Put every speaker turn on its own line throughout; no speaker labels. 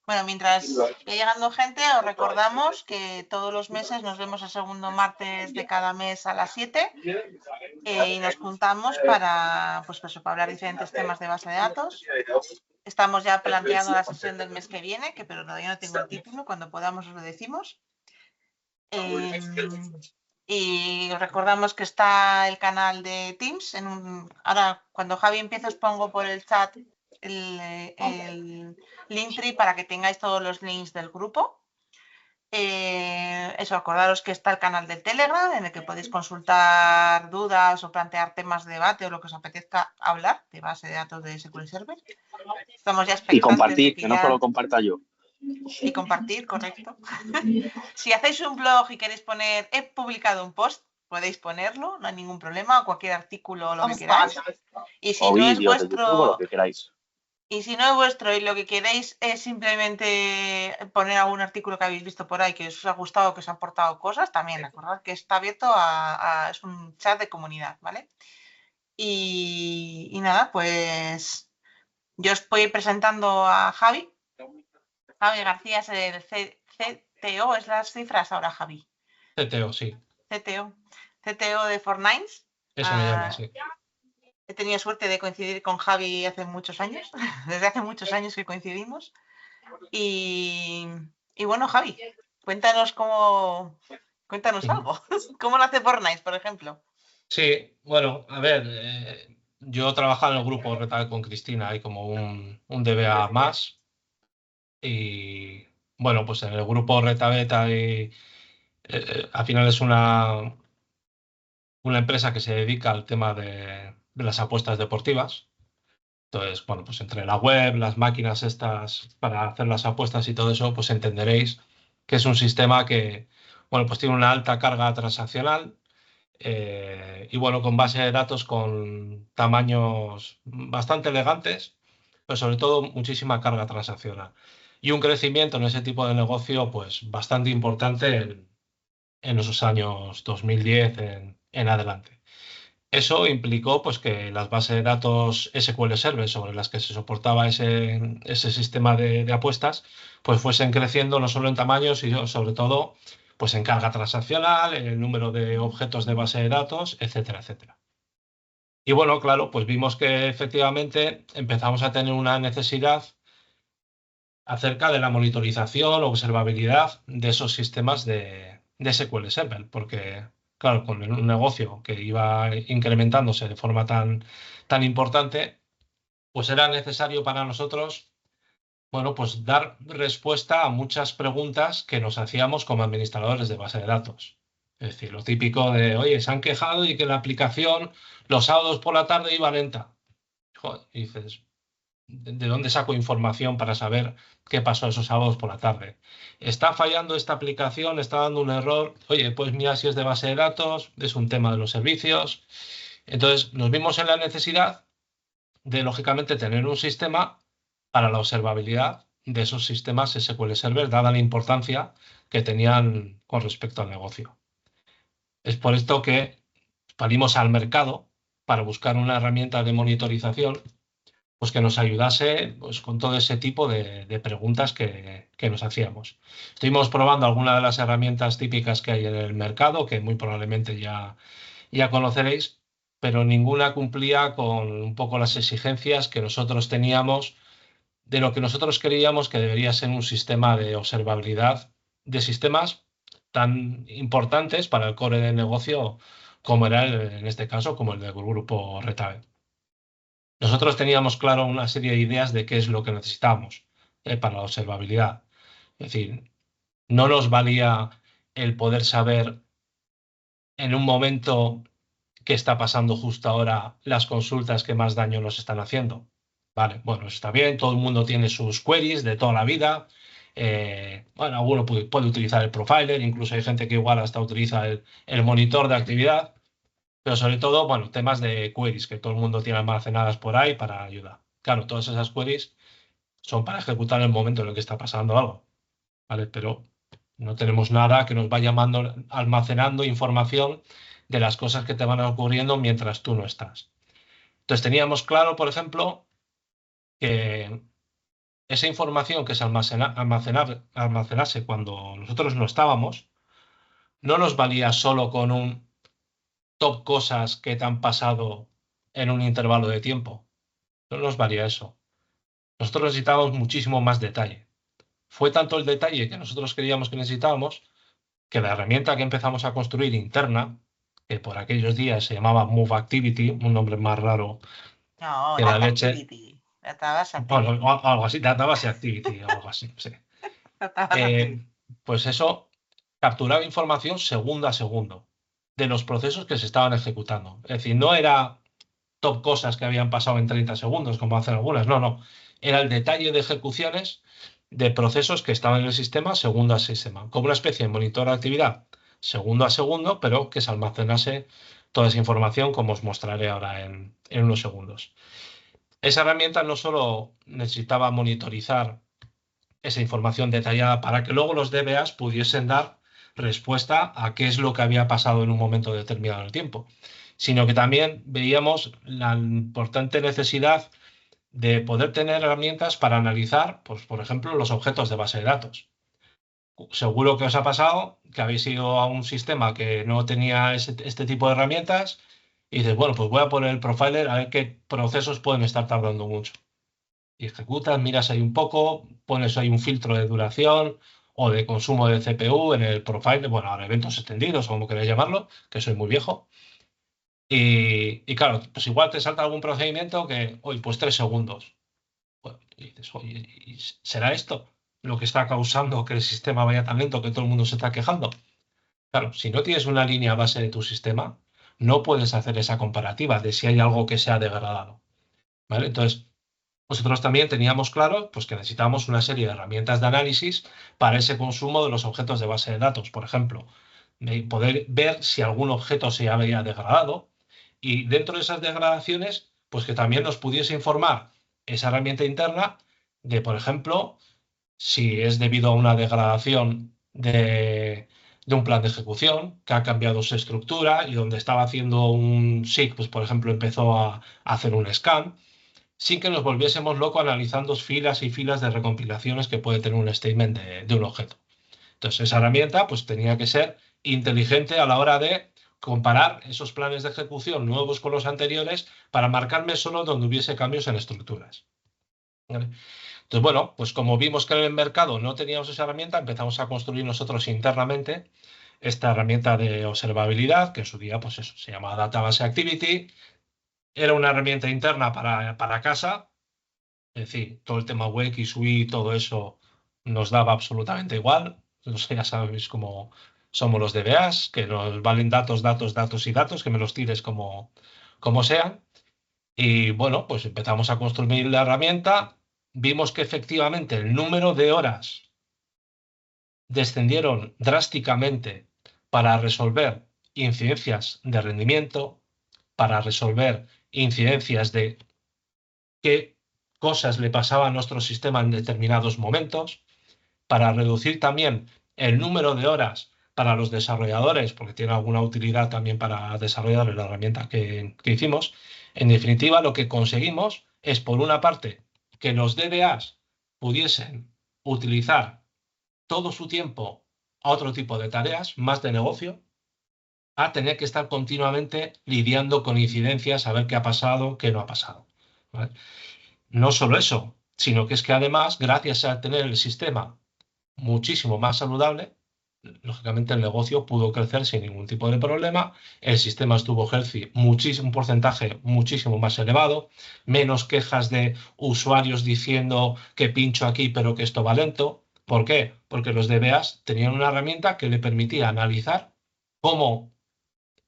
Bueno, mientras va llegando gente, os recordamos que todos los meses nos vemos el segundo martes de cada mes a las 7 y nos juntamos para, pues, para hablar diferentes temas de base de datos. Estamos ya planteando la sesión del mes que viene, pero todavía no tengo el título. Cuando podamos os lo decimos. Y os recordamos que está el canal de Teams. Ahora, cuando Javi empiece, os pongo por el chat el Linktree para que tengáis todos los links del grupo. Eso, acordaros que está el canal del Telegram en el que podéis consultar dudas o plantear temas de debate o lo que os apetezca hablar de base de datos de SQL Server. Estamos ya expectantes.
Y compartir, que no solo comparta yo.
Y compartir, correcto. Si hacéis un blog y queréis poner, he publicado un post, podéis ponerlo, no hay ningún problema, o cualquier artículo o lo que queráis. Y si no es vuestro,
lo que queráis.
Y si no es vuestro y lo que queréis es simplemente poner algún artículo que habéis visto por ahí que os ha gustado, que os ha aportado cosas, también acordad que está abierto es un chat de comunidad, ¿vale? Y nada, pues yo os voy presentando a Javi. Javi García es el CTO, ¿es las cifras ahora, Javi?
CTO, sí.
CTO de Fortnines.
Eso me llama, sí.
He tenido suerte de coincidir con Javi hace muchos años, desde hace muchos años que coincidimos. Y bueno, Javi, cuéntanos algo. ¿Cómo lo hace Fortnite, por ejemplo?
Sí, bueno, a ver, yo trabajaba en el grupo Retal con Cristina, hay como un DBA más. Y bueno, pues en el grupo Retabeta al final es una empresa que se dedica al tema de las apuestas deportivas. Entonces, bueno, pues entre la web, las máquinas estas para hacer las apuestas y todo eso, pues entenderéis que es un sistema que, bueno, pues tiene una alta carga transaccional y, bueno, con base de datos con tamaños bastante elegantes, pero sobre todo muchísima carga transaccional. Y un crecimiento en ese tipo de negocio, pues bastante importante en esos años 2010 en adelante. Eso implicó pues, que las bases de datos SQL Server sobre las que se soportaba ese sistema de apuestas pues fuesen creciendo no solo en tamaño, sino sobre todo pues, en carga transaccional, en el número de objetos de base de datos, etcétera, etcétera. Y bueno, claro, pues vimos que efectivamente empezamos a tener una necesidad acerca de la monitorización o observabilidad de esos sistemas de SQL Server, porque claro, con un negocio que iba incrementándose de forma tan importante, pues era necesario para nosotros, bueno, pues dar respuesta a muchas preguntas que nos hacíamos como administradores de base de datos. Es decir, lo típico de, oye, se han quejado y que la aplicación los sábados por la tarde iba lenta. Joder, y dices, ¿de dónde saco información para saber qué pasó esos sábados por la tarde? ¿Está fallando esta aplicación? ¿Está dando un error? Oye, pues mira si es de base de datos, es un tema de los servicios. Entonces nos vimos en la necesidad de, lógicamente, tener un sistema para la observabilidad de esos sistemas SQL Server, dada la importancia que tenían con respecto al negocio. Es por esto que salimos al mercado para buscar una herramienta de monitorización pues que nos ayudase pues, con todo ese tipo de preguntas que nos hacíamos. Estuvimos probando algunas de las herramientas típicas que hay en el mercado, que muy probablemente ya conoceréis, pero ninguna cumplía con un poco las exigencias que nosotros teníamos de lo que nosotros creíamos que debería ser un sistema de observabilidad de sistemas tan importantes para el core de negocio como era, en este caso, como el del grupo Retail. Nosotros teníamos claro una serie de ideas de qué es lo que necesitábamos para la observabilidad. Es decir, no nos valía el poder saber en un momento qué está pasando justo ahora las consultas que más daño nos están haciendo. Vale, bueno, está bien, todo el mundo tiene sus queries de toda la vida. Bueno, alguno puede utilizar el profiler, incluso hay gente que igual hasta utiliza el monitor de actividad. Pero sobre todo, bueno, temas de queries que todo el mundo tiene almacenadas por ahí para ayudar. Claro, todas esas queries son para ejecutar en el momento en el que está pasando algo, ¿vale? Pero no tenemos nada que nos vaya almacenando información de las cosas que te van ocurriendo mientras tú no estás. Entonces teníamos claro, por ejemplo, que esa información que se almacenase cuando nosotros no estábamos, no nos valía solo con un top cosas que te han pasado en un intervalo de tiempo. No nos valía eso. Nosotros necesitábamos muchísimo más detalle. Fue tanto el detalle que nosotros creíamos que necesitábamos que la herramienta que empezamos a construir interna, que por aquellos días se llamaba Move Activity, un nombre más raro
No,
que la
Data
leche.
Activity. Database
Bueno,
Activity.
algo así, Database Activity, algo así, sí.
Database Activity.
Pues eso capturaba información segundo a segundo de los procesos que se estaban ejecutando. Es decir, no era top cosas que habían pasado en 30 segundos, como hacen algunas, no. Era el detalle de ejecuciones de procesos que estaban en el sistema segundo a sistema, como una especie de monitor de actividad segundo a segundo, pero que se almacenase toda esa información, como os mostraré ahora en unos segundos. Esa herramienta no solo necesitaba monitorizar esa información detallada para que luego los DBAs pudiesen dar respuesta a qué es lo que había pasado en un momento determinado del tiempo, sino que también veíamos la importante necesidad de poder tener herramientas para analizar, pues, por ejemplo, los objetos de base de datos. Seguro que os ha pasado que habéis ido a un sistema que no tenía este tipo de herramientas y dices, bueno, pues voy a poner el profiler a ver qué procesos pueden estar tardando mucho. Y ejecutas, miras ahí un poco, pones ahí un filtro de duración o de consumo de CPU en el profiler, bueno, ahora eventos extendidos o como queráis llamarlo, que soy muy viejo. Y claro, pues igual te salta algún procedimiento que, oye, pues 3 segundos. Bueno, y dices, oye, ¿y será esto lo que está causando que el sistema vaya tan lento que todo el mundo se está quejando? Claro, si no tienes una línea base de tu sistema, no puedes hacer esa comparativa de si hay algo que se ha degradado. ¿Vale? Entonces, nosotros también teníamos claro pues, que necesitábamos una serie de herramientas de análisis para ese consumo de los objetos de base de datos. Por ejemplo, poder ver si algún objeto se había degradado y dentro de esas degradaciones, pues que también nos pudiese informar esa herramienta interna de, por ejemplo, si es debido a una degradación de un plan de ejecución que ha cambiado su estructura y donde estaba haciendo un SIG, pues por ejemplo empezó a hacer un scan sin que nos volviésemos locos analizando filas y filas de recompilaciones que puede tener un statement de un objeto. Entonces, esa herramienta pues, tenía que ser inteligente a la hora de comparar esos planes de ejecución nuevos con los anteriores para marcarme solo donde hubiese cambios en estructuras. ¿Vale? Entonces, bueno, pues como vimos que en el mercado no teníamos esa herramienta, empezamos a construir nosotros internamente esta herramienta de observabilidad, que en su día pues eso, se llama Database Activity. Era una herramienta interna para casa, es decir, todo el tema web y suite, todo eso nos daba absolutamente igual. Ya sabéis cómo somos los DBAs, que nos valen datos, datos, datos y datos, que me los tires como sean. Y bueno, pues empezamos a construir la herramienta. Vimos que efectivamente el número de horas descendieron drásticamente para resolver incidencias de rendimiento, para resolver incidencias de qué cosas le pasaban a nuestro sistema en determinados momentos, para reducir también el número de horas para los desarrolladores, porque tiene alguna utilidad también para desarrollar la herramienta que hicimos. En definitiva, lo que conseguimos es, por una parte, que los DBAs pudiesen utilizar todo su tiempo a otro tipo de tareas, más de negocio, a tener que estar continuamente lidiando con incidencias, a ver qué ha pasado, qué no ha pasado. ¿Vale? No solo eso, sino que es que además, gracias a tener el sistema muchísimo más saludable, lógicamente el negocio pudo crecer sin ningún tipo de problema, el sistema estuvo healthy, un porcentaje muchísimo más elevado, menos quejas de usuarios diciendo que pincho aquí pero que esto va lento. ¿Por qué? Porque los DBAs tenían una herramienta que le permitía analizar cómo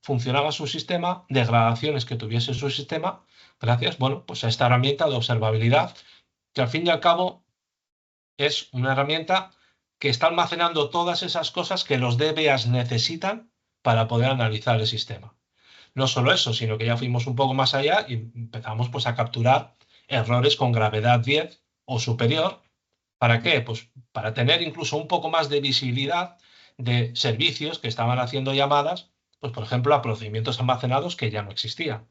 funcionaba su sistema, degradaciones que tuviese su sistema, gracias, bueno, pues a esta herramienta de observabilidad, que al fin y al cabo es una herramienta que está almacenando todas esas cosas que los DBAs necesitan para poder analizar el sistema. No solo eso, sino que ya fuimos un poco más allá y empezamos pues a capturar errores con gravedad 10 o superior. ¿Para qué? Pues para tener incluso un poco más de visibilidad de servicios que estaban haciendo llamadas, pues por ejemplo a procedimientos almacenados que ya no existían,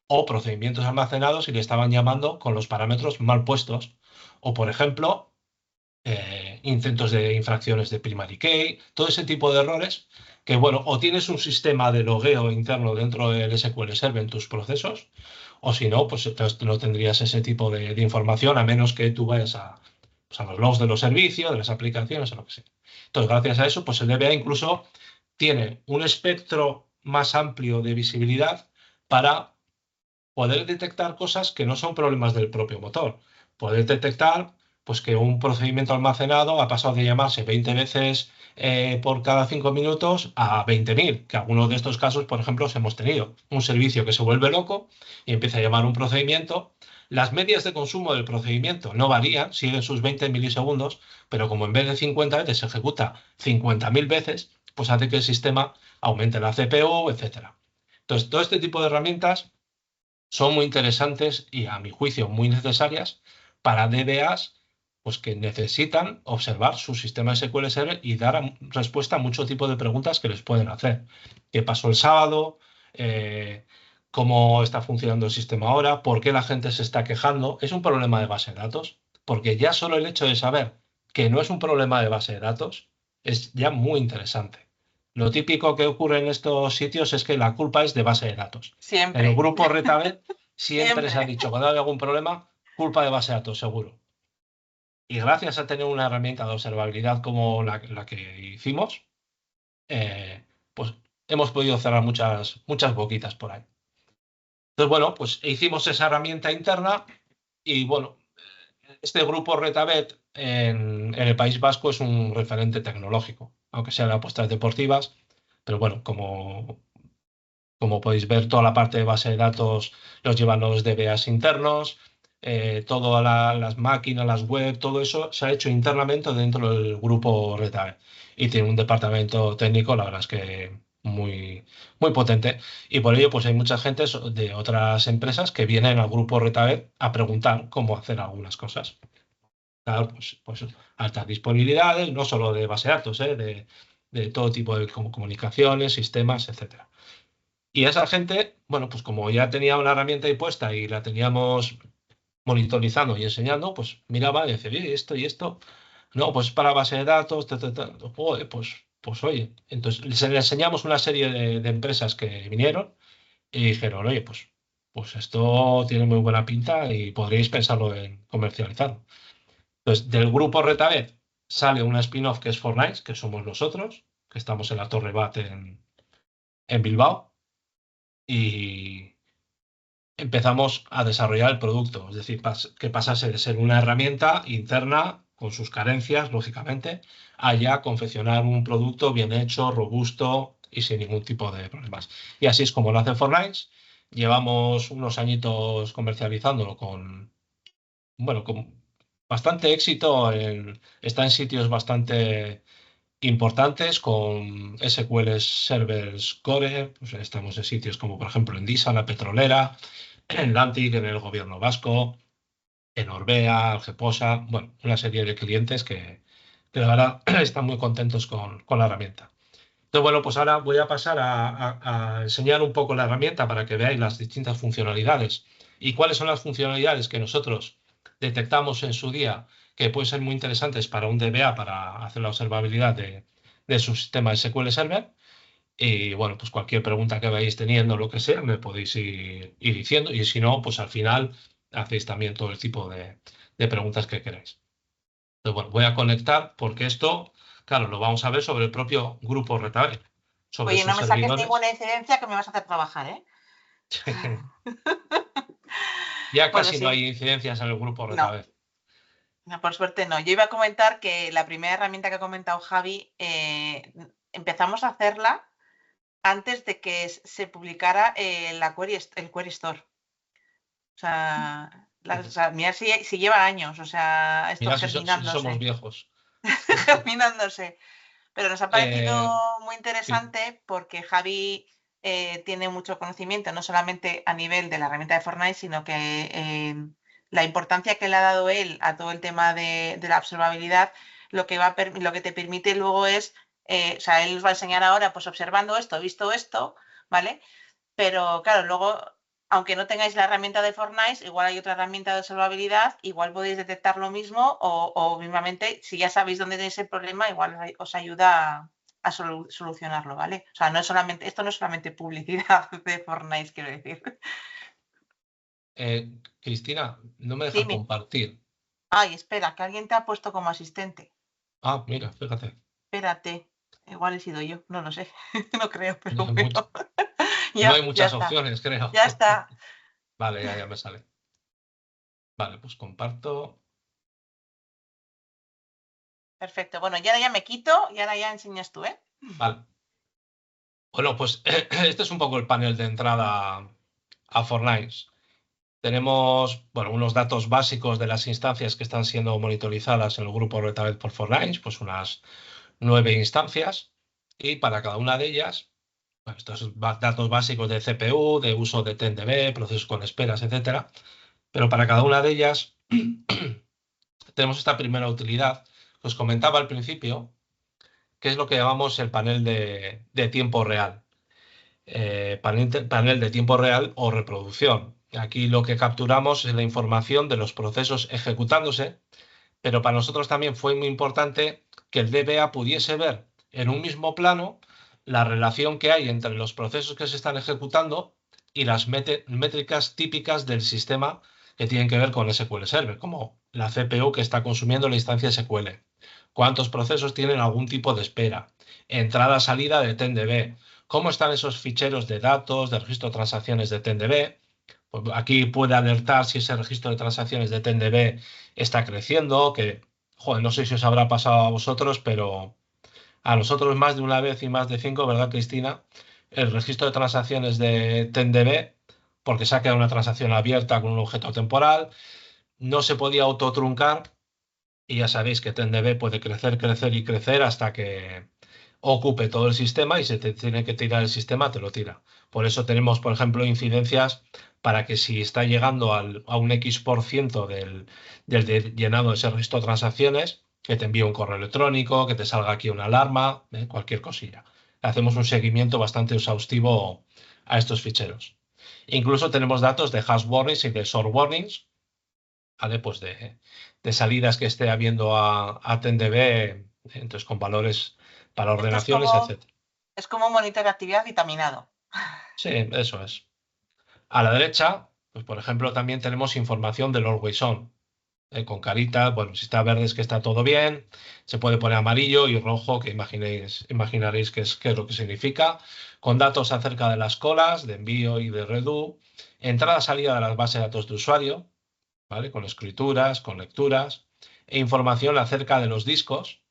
o procedimientos almacenados y le estaban llamando con los parámetros mal puestos, O, por ejemplo, intentos de infracciones de primary key, todo ese tipo de errores que, bueno, o tienes un sistema de logueo interno dentro del SQL Server en tus procesos, o si no, pues entonces no tendrías ese tipo de información a menos que tú vayas pues, a los logs de los servicios, de las aplicaciones o lo que sea. Entonces, gracias a eso, pues el DBA incluso tiene un espectro más amplio de visibilidad para poder detectar cosas que no son problemas del propio motor. Poder detectar pues, que un procedimiento almacenado ha pasado de llamarse 20 veces por cada 5 minutos a 20.000, que algunos de estos casos, por ejemplo, hemos tenido. Un servicio que se vuelve loco y empieza a llamar un procedimiento. Las medias de consumo del procedimiento no varían, siguen sus 20 milisegundos, pero como en vez de 50 veces se ejecuta 50.000 veces, pues hace que el sistema aumente la CPU, etcétera. Entonces, todo este tipo de herramientas son muy interesantes y, a mi juicio, muy necesarias para DBAs pues, que necesitan observar su sistema SQL Server y dar respuesta a mucho tipo de preguntas que les pueden hacer. ¿Qué pasó el sábado? ¿Cómo está funcionando el sistema ahora? ¿Por qué la gente se está quejando? ¿Es un problema de base de datos? Porque ya solo el hecho de saber que no es un problema de base de datos es ya muy interesante. Lo típico que ocurre en estos sitios es que la culpa es de base de datos. En el
Siempre.
grupo Retabet siempre se ha
Siempre.
dicho, cuando hay algún problema, culpa de base de datos, seguro. Y gracias a tener una herramienta de observabilidad como la que hicimos, pues hemos podido cerrar muchas boquitas por ahí. Entonces, bueno, pues hicimos esa herramienta interna y, bueno, este grupo Retabet en el País Vasco es un referente tecnológico, aunque sea de apuestas deportivas, pero bueno, como podéis ver, toda la parte de base de datos los llevan los DBAs internos, todas las máquinas, las web, todo eso se ha hecho internamente dentro del grupo Retabet. Y tiene un departamento técnico, la verdad es que muy, muy potente. Y por ello, pues hay mucha gente de otras empresas que vienen al grupo Retabet a preguntar cómo hacer algunas cosas. Claro, pues altas disponibilidades, no solo de base de datos, de todo tipo de comunicaciones, sistemas, etcétera. Y esa gente, bueno, pues como ya tenía una herramienta ahí puesta y la teníamos monitorizando y enseñando, pues miraba y decía, oye, esto y esto, no, pues para base de datos, joder, pues oye, entonces le enseñamos una serie de empresas que vinieron y dijeron, oye, pues esto tiene muy buena pinta y podríais pensarlo en comercializarlo. Entonces, del grupo Retabet sale una spin-off que es Fortnite, que somos nosotros, que estamos en la Torre Bat en Bilbao. Y empezamos a desarrollar el producto, es decir, que pasase de ser una herramienta interna con sus carencias, lógicamente, a ya confeccionar un producto bien hecho, robusto y sin ningún tipo de problemas. Y así es como lo hace Fortnite. Llevamos unos añitos comercializándolo bueno, con bastante éxito. Está en sitios bastante importantes con SQL Servers Core. Pues estamos en sitios como, por ejemplo, en DISA, la petrolera, en Lantic, en el gobierno vasco, en Orbea, Algeposa, bueno, una serie de clientes que la verdad están muy contentos con la herramienta. Entonces, bueno, pues ahora voy a pasar a enseñar un poco la herramienta para que veáis las distintas funcionalidades y cuáles son las funcionalidades que nosotros detectamos en su día que pueden ser muy interesantes para un DBA para hacer la observabilidad de su sistema SQL Server. Y bueno, pues cualquier pregunta que vayáis teniendo, lo que sea, me podéis ir diciendo. Y si no, pues al final hacéis también todo el tipo de preguntas que queráis. Entonces, bueno, voy a conectar porque esto, claro, lo vamos a ver sobre el propio grupo Retabet, sobre
Oye, no
sus
me saques
servidores.
ninguna incidencia que me vas a hacer trabajar, ¿eh?
Ya
Bueno,
casi no
sí,
hay incidencias en el grupo
no,
Retabet.
no, por suerte no. Yo iba a comentar que la primera herramienta que ha comentado Javi, empezamos a hacerla antes de que se publicara el Query Store. O sea, mira si lleva años, o sea, esto
Mira si somos
germinándose,
viejos.
germinándose. Pero nos ha parecido
Eh,
muy
sí,
interesante porque Javi tiene mucho conocimiento, no solamente a nivel de la herramienta de Fortnite, sino que la importancia que le ha dado él a todo el tema de la observabilidad, lo que te permite luego es, o sea, él os va a enseñar ahora, pues observando esto, visto esto, ¿vale? Pero claro, luego aunque no tengáis la herramienta de Fortnite, igual hay otra herramienta de observabilidad, igual podéis detectar lo mismo o mismamente, si ya sabéis dónde tenéis el problema, igual os ayuda a solucionarlo, ¿vale? O sea, no es solamente, esto no es solamente publicidad de Fortnite, quiero decir.
Cristina, no me deja
Dime.
compartir.
Ay, espera, que alguien te ha puesto como asistente.
Ah, mira, fíjate.
Espérate, igual he sido yo, no lo sé, no creo, pero
No hay,
bueno.
no hay muchas opciones, creo.
Ya está.
Vale, ya me sale. Vale, pues comparto.
Perfecto, bueno, y ahora ya me quito y ahora ya enseñas tú, ¿eh?
Vale. Bueno, pues este es un poco el panel de entrada a Fortnite. Tenemos, bueno, unos datos básicos de las instancias que están siendo monitorizadas en el grupo Red Hat por Fortnite, pues unas 9 instancias. Y para cada una de ellas, bueno, estos datos básicos de CPU, de uso de TenDB, procesos con esperas, etcétera. Pero para cada una de ellas tenemos esta primera utilidad que os comentaba al principio, que es lo que llamamos el panel de tiempo real. Panel de tiempo real o reproducción. Aquí lo que capturamos es la información de los procesos ejecutándose, pero para nosotros también fue muy importante que el DBA pudiese ver en un mismo plano la relación que hay entre los procesos que se están ejecutando y las métricas típicas del sistema que tienen que ver con SQL Server, como la CPU que está consumiendo la instancia SQL, cuántos procesos tienen algún tipo de espera, entrada-salida de TenDB, cómo están esos ficheros de datos, de registro de transacciones de TenDB. Pues aquí puede alertar si ese registro de transacciones de TenDB está creciendo, que, joder, no sé si os habrá pasado a vosotros, pero a nosotros más de una vez y más de 5, ¿verdad, Cristina? El registro de transacciones de TenDB, porque se ha quedado una transacción abierta con un objeto temporal, no se podía autotruncar y ya sabéis que TenDB puede crecer, crecer y crecer hasta que ocupe todo el sistema y se te tiene que tirar el sistema, te lo tira. Por eso tenemos, por ejemplo, incidencias para que si está llegando a un X% del llenado de ese registro de transacciones, que te envíe un correo electrónico, que te salga aquí una alarma, cualquier cosilla. Hacemos un seguimiento bastante exhaustivo a estos ficheros. Incluso tenemos datos de hash warnings y de short warnings, ¿vale? Pues de salidas que esté habiendo a TenDB, entonces con valores para ordenaciones, etc.
Es como un monitor de actividad vitaminado.
Sí, eso es. A la derecha, pues por ejemplo, también tenemos información del Always On, con carita, bueno, si está verde es que está todo bien, se puede poner amarillo y rojo, que imaginaréis qué es lo que significa, con datos acerca de las colas, de envío y de redo, entrada-salida de las bases de datos de usuario, ¿vale? Con escrituras, con lecturas, e información acerca de los discos,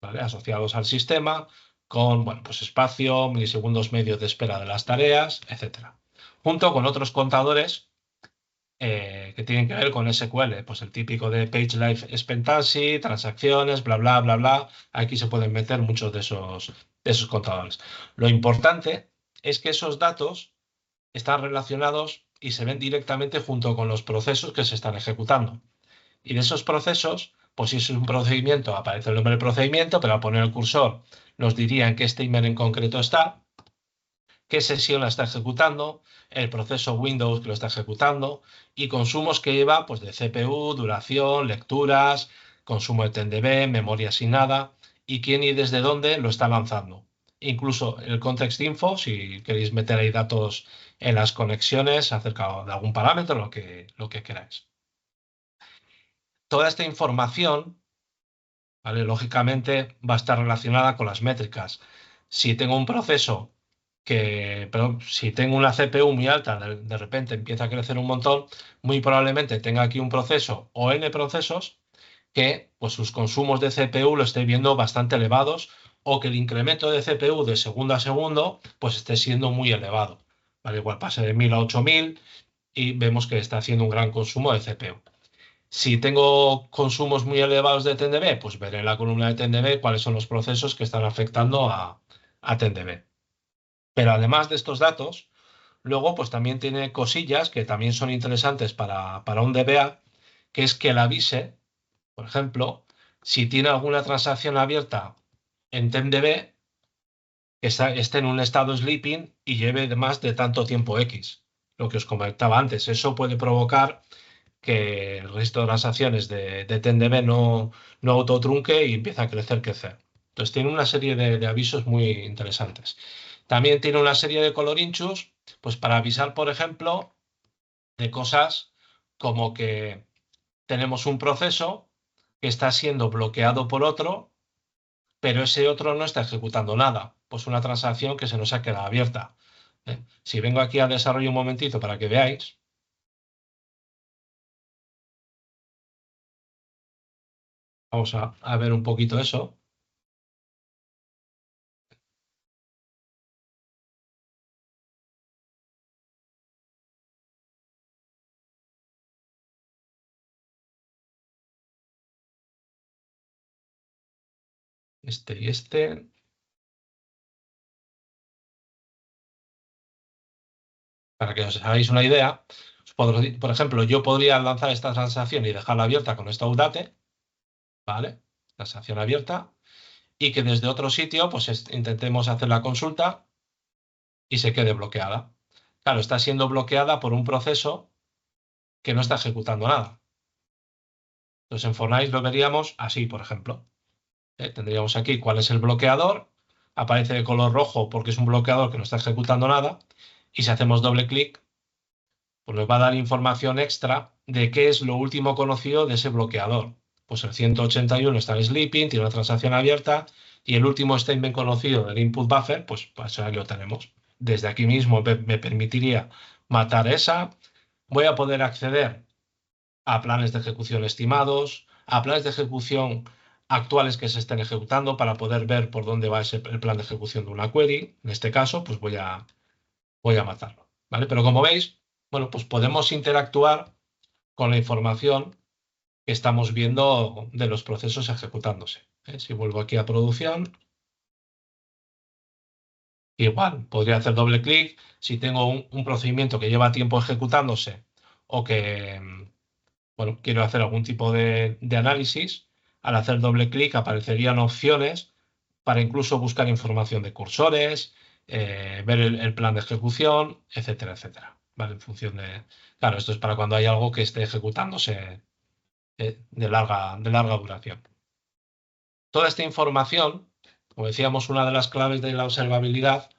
¿vale? Asociados al sistema, con, bueno, pues espacio, milisegundos medios de espera de las tareas, etcétera. Junto con otros contadores que tienen que ver con SQL, pues el típico de Page Life Expectancy, transacciones, bla, bla, bla, bla. Aquí se pueden meter muchos de esos contadores. Lo importante es que esos datos están relacionados y se ven directamente junto con los procesos que se están ejecutando. Y de esos procesos, pues si es un procedimiento, aparece el nombre del procedimiento, pero al poner el cursor nos diría en qué statement en concreto está, qué sesión la está ejecutando, el proceso Windows que lo está ejecutando y consumos que lleva, pues de CPU, duración, lecturas, consumo de TenDB, memoria asignada y quién y desde dónde lo está lanzando. Incluso el context info, si queréis meter ahí datos en las conexiones acerca de algún parámetro, lo que queráis. Toda esta información, ¿vale? Lógicamente va a estar relacionada con las métricas. Si tengo un proceso si tengo una CPU muy alta, de repente empieza a crecer un montón, muy probablemente tenga aquí un proceso o n procesos que pues sus consumos de CPU lo esté viendo bastante elevados o que el incremento de CPU de segundo a segundo pues esté siendo muy elevado. ¿Vale? Igual pase de 1000 a 8000 y vemos que está haciendo un gran consumo de CPU. Si tengo consumos muy elevados de TenDB, pues veré en la columna de TenDB cuáles son los procesos que están afectando a TenDB. Pero además de estos datos, luego pues también tiene cosillas que también son interesantes para un DBA, que es que le avise, por ejemplo, si tiene alguna transacción abierta en TenDB que esté en un estado sleeping y lleve más de tanto tiempo X. lo que os comentaba antes. Eso puede provocar que el registro de transacciones de TenDB no autotrunque y empieza a crecer. Entonces tiene una serie de avisos muy interesantes. También tiene una serie de colorinchus, pues para avisar, por ejemplo, de cosas como que tenemos un proceso que está siendo bloqueado por otro, pero ese otro no está ejecutando nada. Pues una transacción que se nos ha quedado abierta. Si vengo aquí a desarrollo un momentito para que veáis. Vamos a ver un poquito eso. Este y este. Para que os hagáis una idea, por ejemplo, yo podría lanzar esta transacción y dejarla abierta con esta UDATE, ¿vale? Transacción abierta, y que desde otro sitio, pues intentemos hacer la consulta y se quede bloqueada. Claro, está siendo bloqueada por un proceso que no está ejecutando nada. Entonces en Fortnite lo veríamos así, por ejemplo. Tendríamos aquí cuál es el bloqueador, aparece de color rojo porque es un bloqueador que no está ejecutando nada, y si hacemos doble clic, pues nos va a dar información extra de qué es lo último conocido de ese bloqueador. Pues el 181 está en sleeping, tiene una transacción abierta, y el último statement conocido del input buffer, pues eso ya lo tenemos. Desde aquí mismo me permitiría matar esa. Voy a poder acceder a planes de ejecución estimados, a planes de ejecución actuales que se estén ejecutando para poder ver por dónde va el plan de ejecución de una query. En este caso, pues voy a matarlo, ¿vale? Pero como veis, bueno, pues podemos interactuar con la información que estamos viendo de los procesos ejecutándose. Si vuelvo aquí a producción, igual, podría hacer doble clic. Si tengo un procedimiento que lleva tiempo ejecutándose o que, bueno, quiero hacer algún tipo de análisis, al hacer doble clic aparecerían opciones para incluso buscar información de cursores, ver el plan de ejecución, etcétera, etcétera. ¿Vale? En función de... Claro, esto es para cuando hay algo que esté ejecutándose de larga duración. Toda esta información, como decíamos, una de las claves de la observabilidad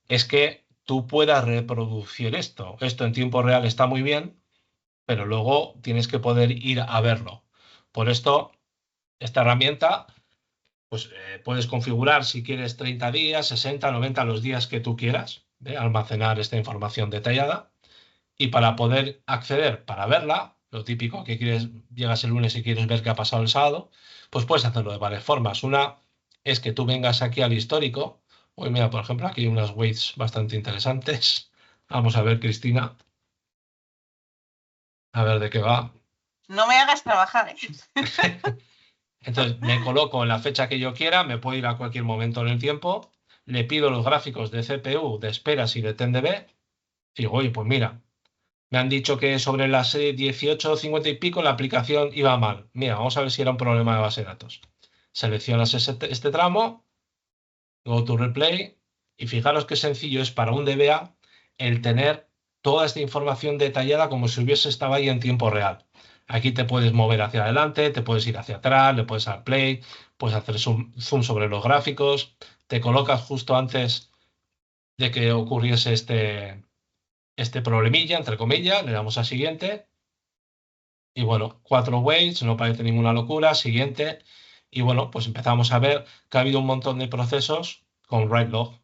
es que tú puedas reproducir esto. Esto en tiempo real está muy bien, pero luego tienes que poder ir a verlo. Por esto, esta herramienta, pues puedes configurar si quieres 30 días, 60, 90, los días que tú quieras, almacenar esta información detallada. Y para poder acceder, para verla, lo típico que llegas el lunes y quieres ver qué ha pasado el sábado, pues puedes hacerlo de varias formas. Una es que tú vengas aquí al histórico. Hoy mira, por ejemplo, aquí hay unas weights bastante interesantes. Vamos a ver, Cristina. A ver de qué va.
No me hagas trabajar.
Entonces, me coloco en la fecha que yo quiera, me puedo ir a cualquier momento en el tiempo, le pido los gráficos de CPU, de esperas y de TenDB. Digo, oye, pues mira, me han dicho que sobre las 18:50 y pico la aplicación iba mal. Mira, vamos a ver si era un problema de base de datos. Seleccionas este tramo, go to replay, y fijaros qué sencillo es para un DBA el tener toda esta información detallada como si hubiese estado ahí en tiempo real. Aquí te puedes mover hacia adelante, te puedes ir hacia atrás, le puedes dar play, puedes hacer zoom sobre los gráficos, te colocas justo antes de que ocurriese este problemilla, entre comillas, le damos a siguiente. Y bueno, 4 waits, no parece ninguna locura, siguiente. Y bueno, pues empezamos a ver que ha habido un montón de procesos con write log.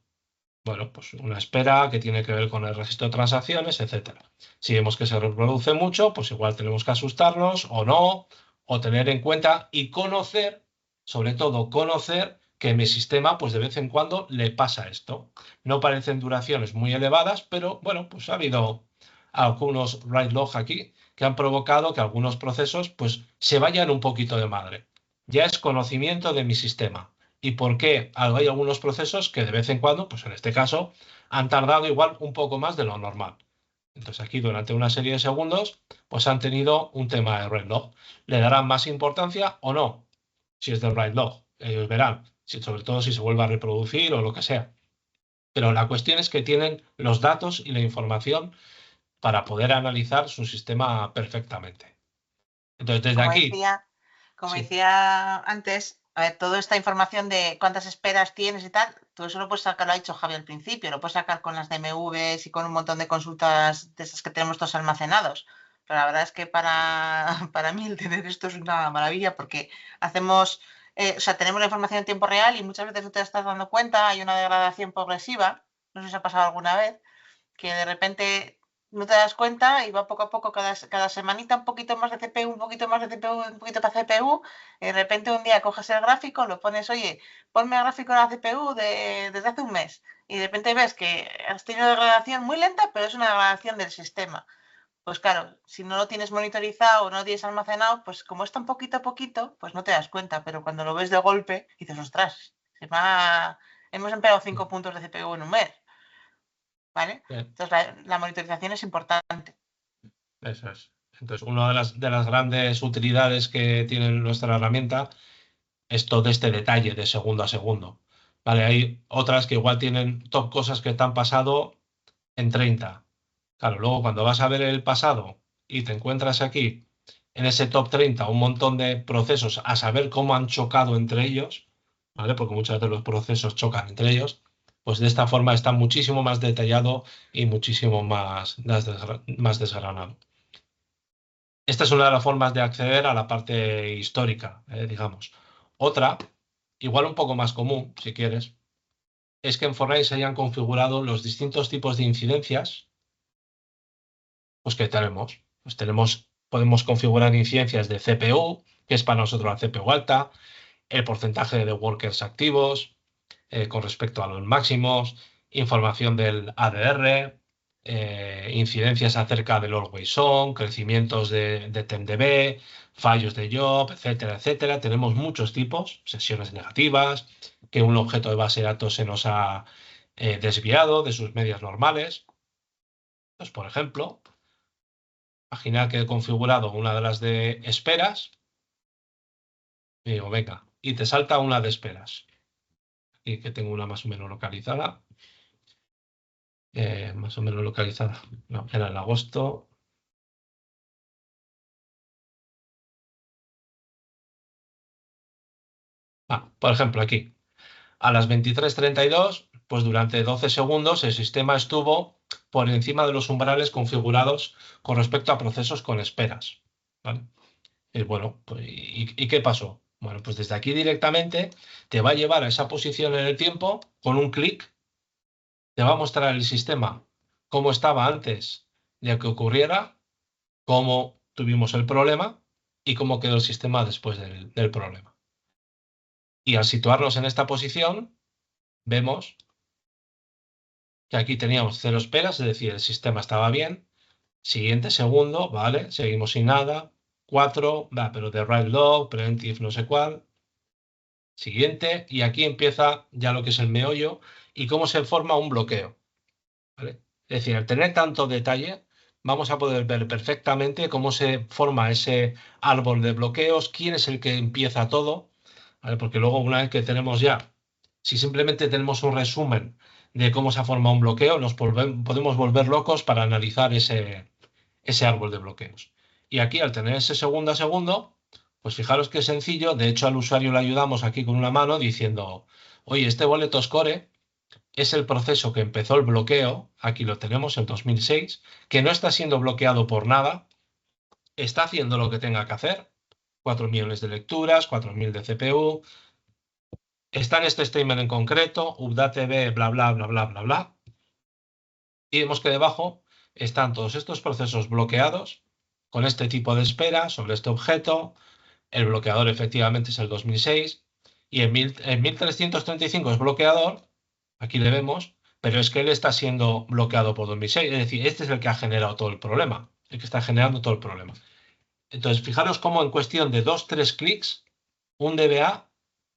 Bueno, pues una espera que tiene que ver con el registro de transacciones, etcétera. Si vemos que se reproduce mucho, pues igual tenemos que asustarnos o no, o tener en cuenta y conocer, sobre todo conocer que en mi sistema, pues de vez en cuando le pasa esto. No parecen duraciones muy elevadas, pero bueno, pues ha habido algunos write log aquí que han provocado que algunos procesos pues se vayan un poquito de madre. Ya es conocimiento de mi sistema. ¿Y por qué? Hay algunos procesos que de vez en cuando, pues en este caso, han tardado igual un poco más de lo normal. Entonces aquí durante una serie de segundos, pues han tenido un tema de write log. ¿Le darán más importancia o no? Si es del write log, ellos verán, sobre todo si se vuelve a reproducir o lo que sea. Pero la cuestión es que tienen los datos y la información para poder analizar su sistema perfectamente. Entonces, desde aquí...
Como decía antes, a ver, toda esta información de cuántas esperas tienes y tal, todo eso lo puedes sacar, lo ha dicho Javi al principio, lo puedes sacar con las DMVs y con un montón de consultas de esas que tenemos todos almacenados. Pero la verdad es que para mí el tener esto es una maravilla porque hacemos, o sea, tenemos la información en tiempo real y muchas veces no te estás dando cuenta, hay una degradación progresiva, no sé si os ha pasado alguna vez, que de repente no te das cuenta y va poco a poco, cada semanita un poquito más de CPU, un poquito más de CPU, un poquito para CPU, y de repente un día coges el gráfico, lo pones, oye, ponme el gráfico de la CPU desde hace un mes, y de repente ves que has tenido degradación muy lenta, pero es una degradación del sistema. Pues claro, si no lo tienes monitorizado o no lo tienes almacenado, pues como es tan poquito a poquito, pues no te das cuenta, pero cuando lo ves de golpe, dices, ostras, hemos empleado 5 puntos de CPU en un mes. ¿Vale? Entonces la monitorización es importante.
Eso es. Entonces, una de las grandes utilidades que tiene nuestra herramienta es todo este detalle de segundo a segundo. Vale, hay otras que igual tienen top cosas que te han pasado en 30. Claro, luego cuando vas a ver el pasado y te encuentras aquí en ese top 30 un montón de procesos a saber cómo han chocado entre ellos, ¿vale? Porque muchas veces los procesos chocan entre ellos, pues de esta forma está muchísimo más detallado y muchísimo más desgranado. Esta es una de las formas de acceder a la parte histórica, digamos. Otra, igual un poco más común, si quieres, es que en Fortnite se hayan configurado los distintos tipos de incidencias pues que tenemos. Podemos configurar incidencias de CPU, que es para nosotros la CPU alta, el porcentaje de workers activos con respecto a los máximos, información del ADR, incidencias acerca del Always On, crecimientos de TemDB, fallos de job, etcétera, etcétera. Tenemos muchos tipos, sesiones negativas, que un objeto de base de datos se nos ha desviado de sus medias normales. Entonces, por ejemplo, imaginar que he configurado una de las de esperas y digo, venga, y te salta una de esperas. Y que tengo una más o menos localizada. Más o menos localizada. No, era en agosto. Por ejemplo, aquí. A las 23:32, pues durante 12 segundos el sistema estuvo por encima de los umbrales configurados con respecto a procesos con esperas. ¿Vale? Y bueno, pues, ¿y qué pasó? Bueno, pues desde aquí directamente te va a llevar a esa posición en el tiempo con un clic. Te va a mostrar el sistema cómo estaba antes de que ocurriera, cómo tuvimos el problema y cómo quedó el sistema después del problema. Y al situarnos en esta posición, vemos que aquí teníamos 0 esperas, es decir, el sistema estaba bien. Siguiente segundo, vale, seguimos sin nada. 4, pero de write log, preventive no sé cuál. Siguiente, y aquí empieza ya lo que es el meollo y cómo se forma un bloqueo. ¿Vale? Es decir, al tener tanto detalle, vamos a poder ver perfectamente cómo se forma ese árbol de bloqueos, quién es el que empieza todo, ¿vale? Porque luego una vez que tenemos ya, si simplemente tenemos un resumen de cómo se ha formado un bloqueo, podemos volver locos para analizar ese árbol de bloqueos. Y aquí al tener ese segundo a segundo, pues fijaros qué sencillo, de hecho al usuario le ayudamos aquí con una mano diciendo, oye, este boleto score es el proceso que empezó el bloqueo, aquí lo tenemos, en 2006, que no está siendo bloqueado por nada, está haciendo lo que tenga que hacer, 4 millones de lecturas, 4.000 de CPU, está en este statement en concreto, updateB, bla, bla, bla, bla, bla, bla, y vemos que debajo están todos estos procesos bloqueados con este tipo de espera sobre este objeto, el bloqueador efectivamente es el 2006, y el 1335 es bloqueador, aquí le vemos, pero es que él está siendo bloqueado por 2006, es decir, este es el que ha generado todo el problema, el que está generando todo el problema. Entonces, fijaros cómo en cuestión de 2-3 clics, un DBA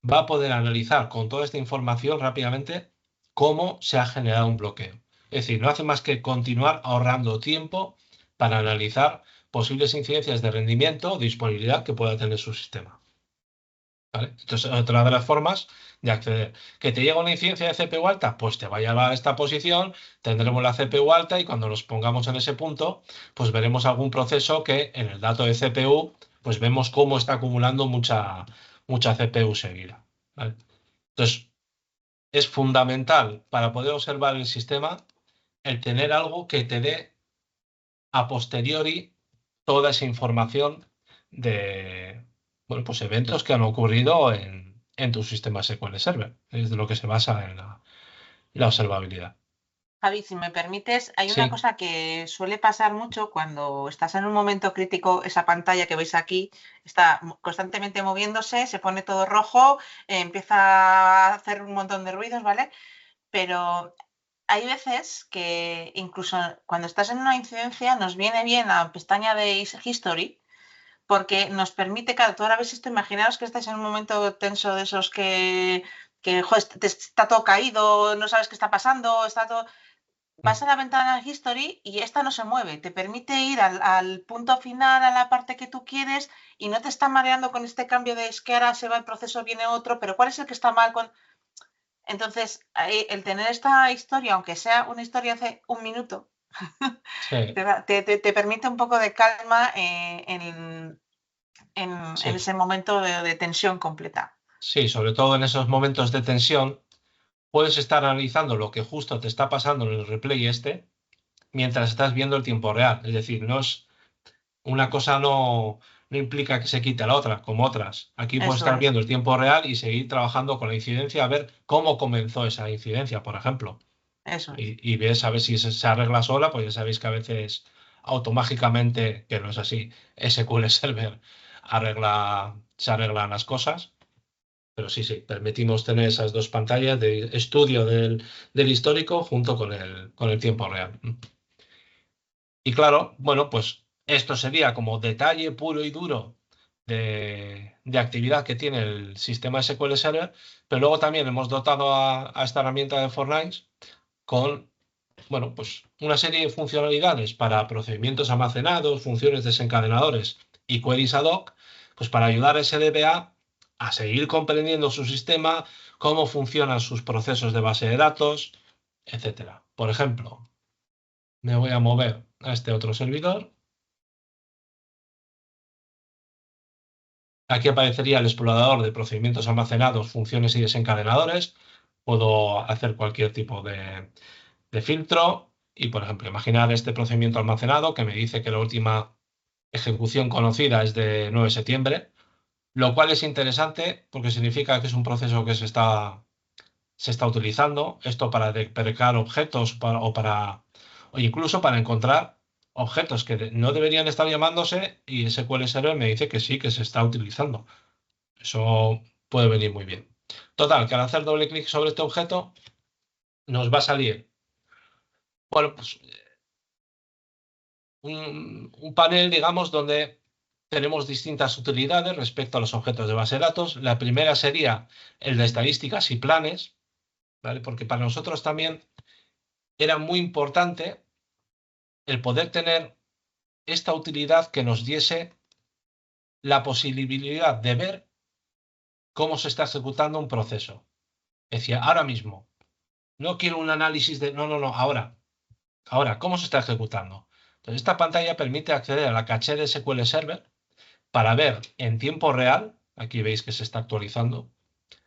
va a poder analizar con toda esta información rápidamente cómo se ha generado un bloqueo. Es decir, no hace más que continuar ahorrando tiempo para analizar posibles incidencias de rendimiento o disponibilidad que pueda tener su sistema. ¿vale? Entonces, otra de las formas de acceder. ¿Que te llega una incidencia de CPU alta? Pues te va a llevar a esta posición, tendremos la CPU alta y cuando nos pongamos en ese punto, pues veremos algún proceso que en el dato de CPU, pues vemos cómo está acumulando mucha CPU seguida, ¿vale? Entonces, es fundamental para poder observar el sistema el tener algo que te dé a posteriori toda esa información de, bueno, pues eventos que han ocurrido en tu sistema SQL Server. Es de lo que se basa en la observabilidad.
Javi, si me permites, hay una
Sí,
cosa que suele pasar mucho cuando estás en un momento crítico, esa pantalla que veis aquí está constantemente moviéndose, se pone todo rojo, empieza a hacer un montón de ruidos, ¿vale? Pero hay veces que incluso cuando estás en una incidencia nos viene bien la pestaña de History porque nos permite, claro, tú ahora ves esto, imaginaos que estáis en un momento tenso de esos que joder, está todo caído, no sabes qué está pasando, está todo... Vas a la ventana de History y esta no se mueve, te permite ir al punto final, a la parte que tú quieres y no te está mareando con este cambio de es que ahora se va el proceso, viene otro, pero ¿cuál es el que está mal con...? Entonces, el tener esta historia, aunque sea una historia hace un minuto,
sí,
te permite un poco de calma en
sí.
ese momento de tensión completa.
Sí, sobre todo en esos momentos de tensión, puedes estar analizando lo que justo te está pasando en el replay mientras estás viendo el tiempo real. Es decir, no es una cosa no implica que se quite la otra, como otras. Aquí puedes
Eso
estar
es,
viendo el tiempo real y seguir trabajando con la incidencia a ver cómo comenzó esa incidencia, por ejemplo.
eso es.
Y ves a ver si se arregla sola, pues ya sabéis que a veces automáticamente, que no es así, SQL Server se arreglan las cosas. Pero sí, sí, permitimos tener esas dos pantallas de estudio del histórico junto con el tiempo real. Y claro, bueno, pues esto sería como detalle puro y duro de actividad que tiene el sistema SQL Server, pero luego también hemos dotado a esta herramienta de Fortnite con, bueno, pues una serie de funcionalidades para procedimientos almacenados, funciones desencadenadores y queries ad hoc, pues para ayudar a ese DBA a seguir comprendiendo su sistema, cómo funcionan sus procesos de base de datos, etcétera. Por ejemplo, me voy a mover a este otro servidor. Aquí aparecería el explorador de procedimientos almacenados, funciones y desencadenadores. Puedo hacer cualquier tipo de filtro y, por ejemplo, imaginar este procedimiento almacenado que me dice que la última ejecución conocida es de 9 de septiembre, lo cual es interesante porque significa que es un proceso que se está utilizando, esto para deprecar objetos o incluso para encontrar objetos que no deberían estar llamándose y SQL Server me dice que sí, que se está utilizando. Eso puede venir muy bien. Total, que al hacer doble clic sobre este objeto nos va a salir, bueno, pues un panel, digamos, donde tenemos distintas utilidades respecto a los objetos de base de datos. La primera sería el de estadísticas y planes, ¿vale? Porque para nosotros también era muy importante el poder tener esta utilidad que nos diese la posibilidad de ver cómo se está ejecutando un proceso. Decía, ahora mismo, no quiero un análisis de, no, no, no, ahora, ¿cómo se está ejecutando? Entonces, esta pantalla permite acceder a la caché de SQL Server para ver en tiempo real, aquí veis que se está actualizando,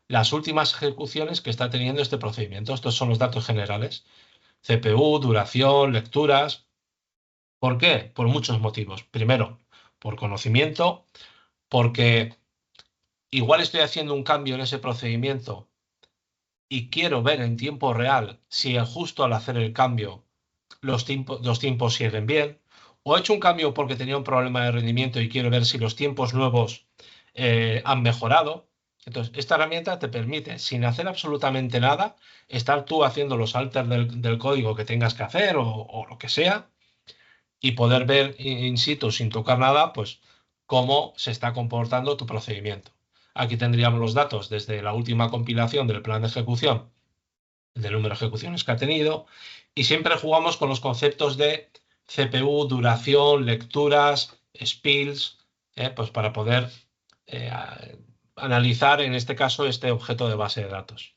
las últimas ejecuciones que está teniendo este procedimiento. Estos son los datos generales. CPU, duración, lecturas. ¿Por qué? Por muchos motivos. Primero, por conocimiento, porque igual estoy haciendo un cambio en ese procedimiento y quiero ver en tiempo real si justo al hacer el cambio los tiempos siguen bien, o he hecho un cambio porque tenía un problema de rendimiento y quiero ver si los tiempos nuevos han mejorado. Entonces, esta herramienta te permite, sin hacer absolutamente nada, estar tú haciendo los alters del código que tengas que hacer o lo que sea y poder ver in situ, sin tocar nada, pues cómo se está comportando tu procedimiento. Aquí tendríamos los datos desde la última compilación del plan de ejecución, del número de ejecuciones que ha tenido, y siempre jugamos con los conceptos de CPU, duración, lecturas, spills, pues para poder analizar en este caso este objeto de base de datos.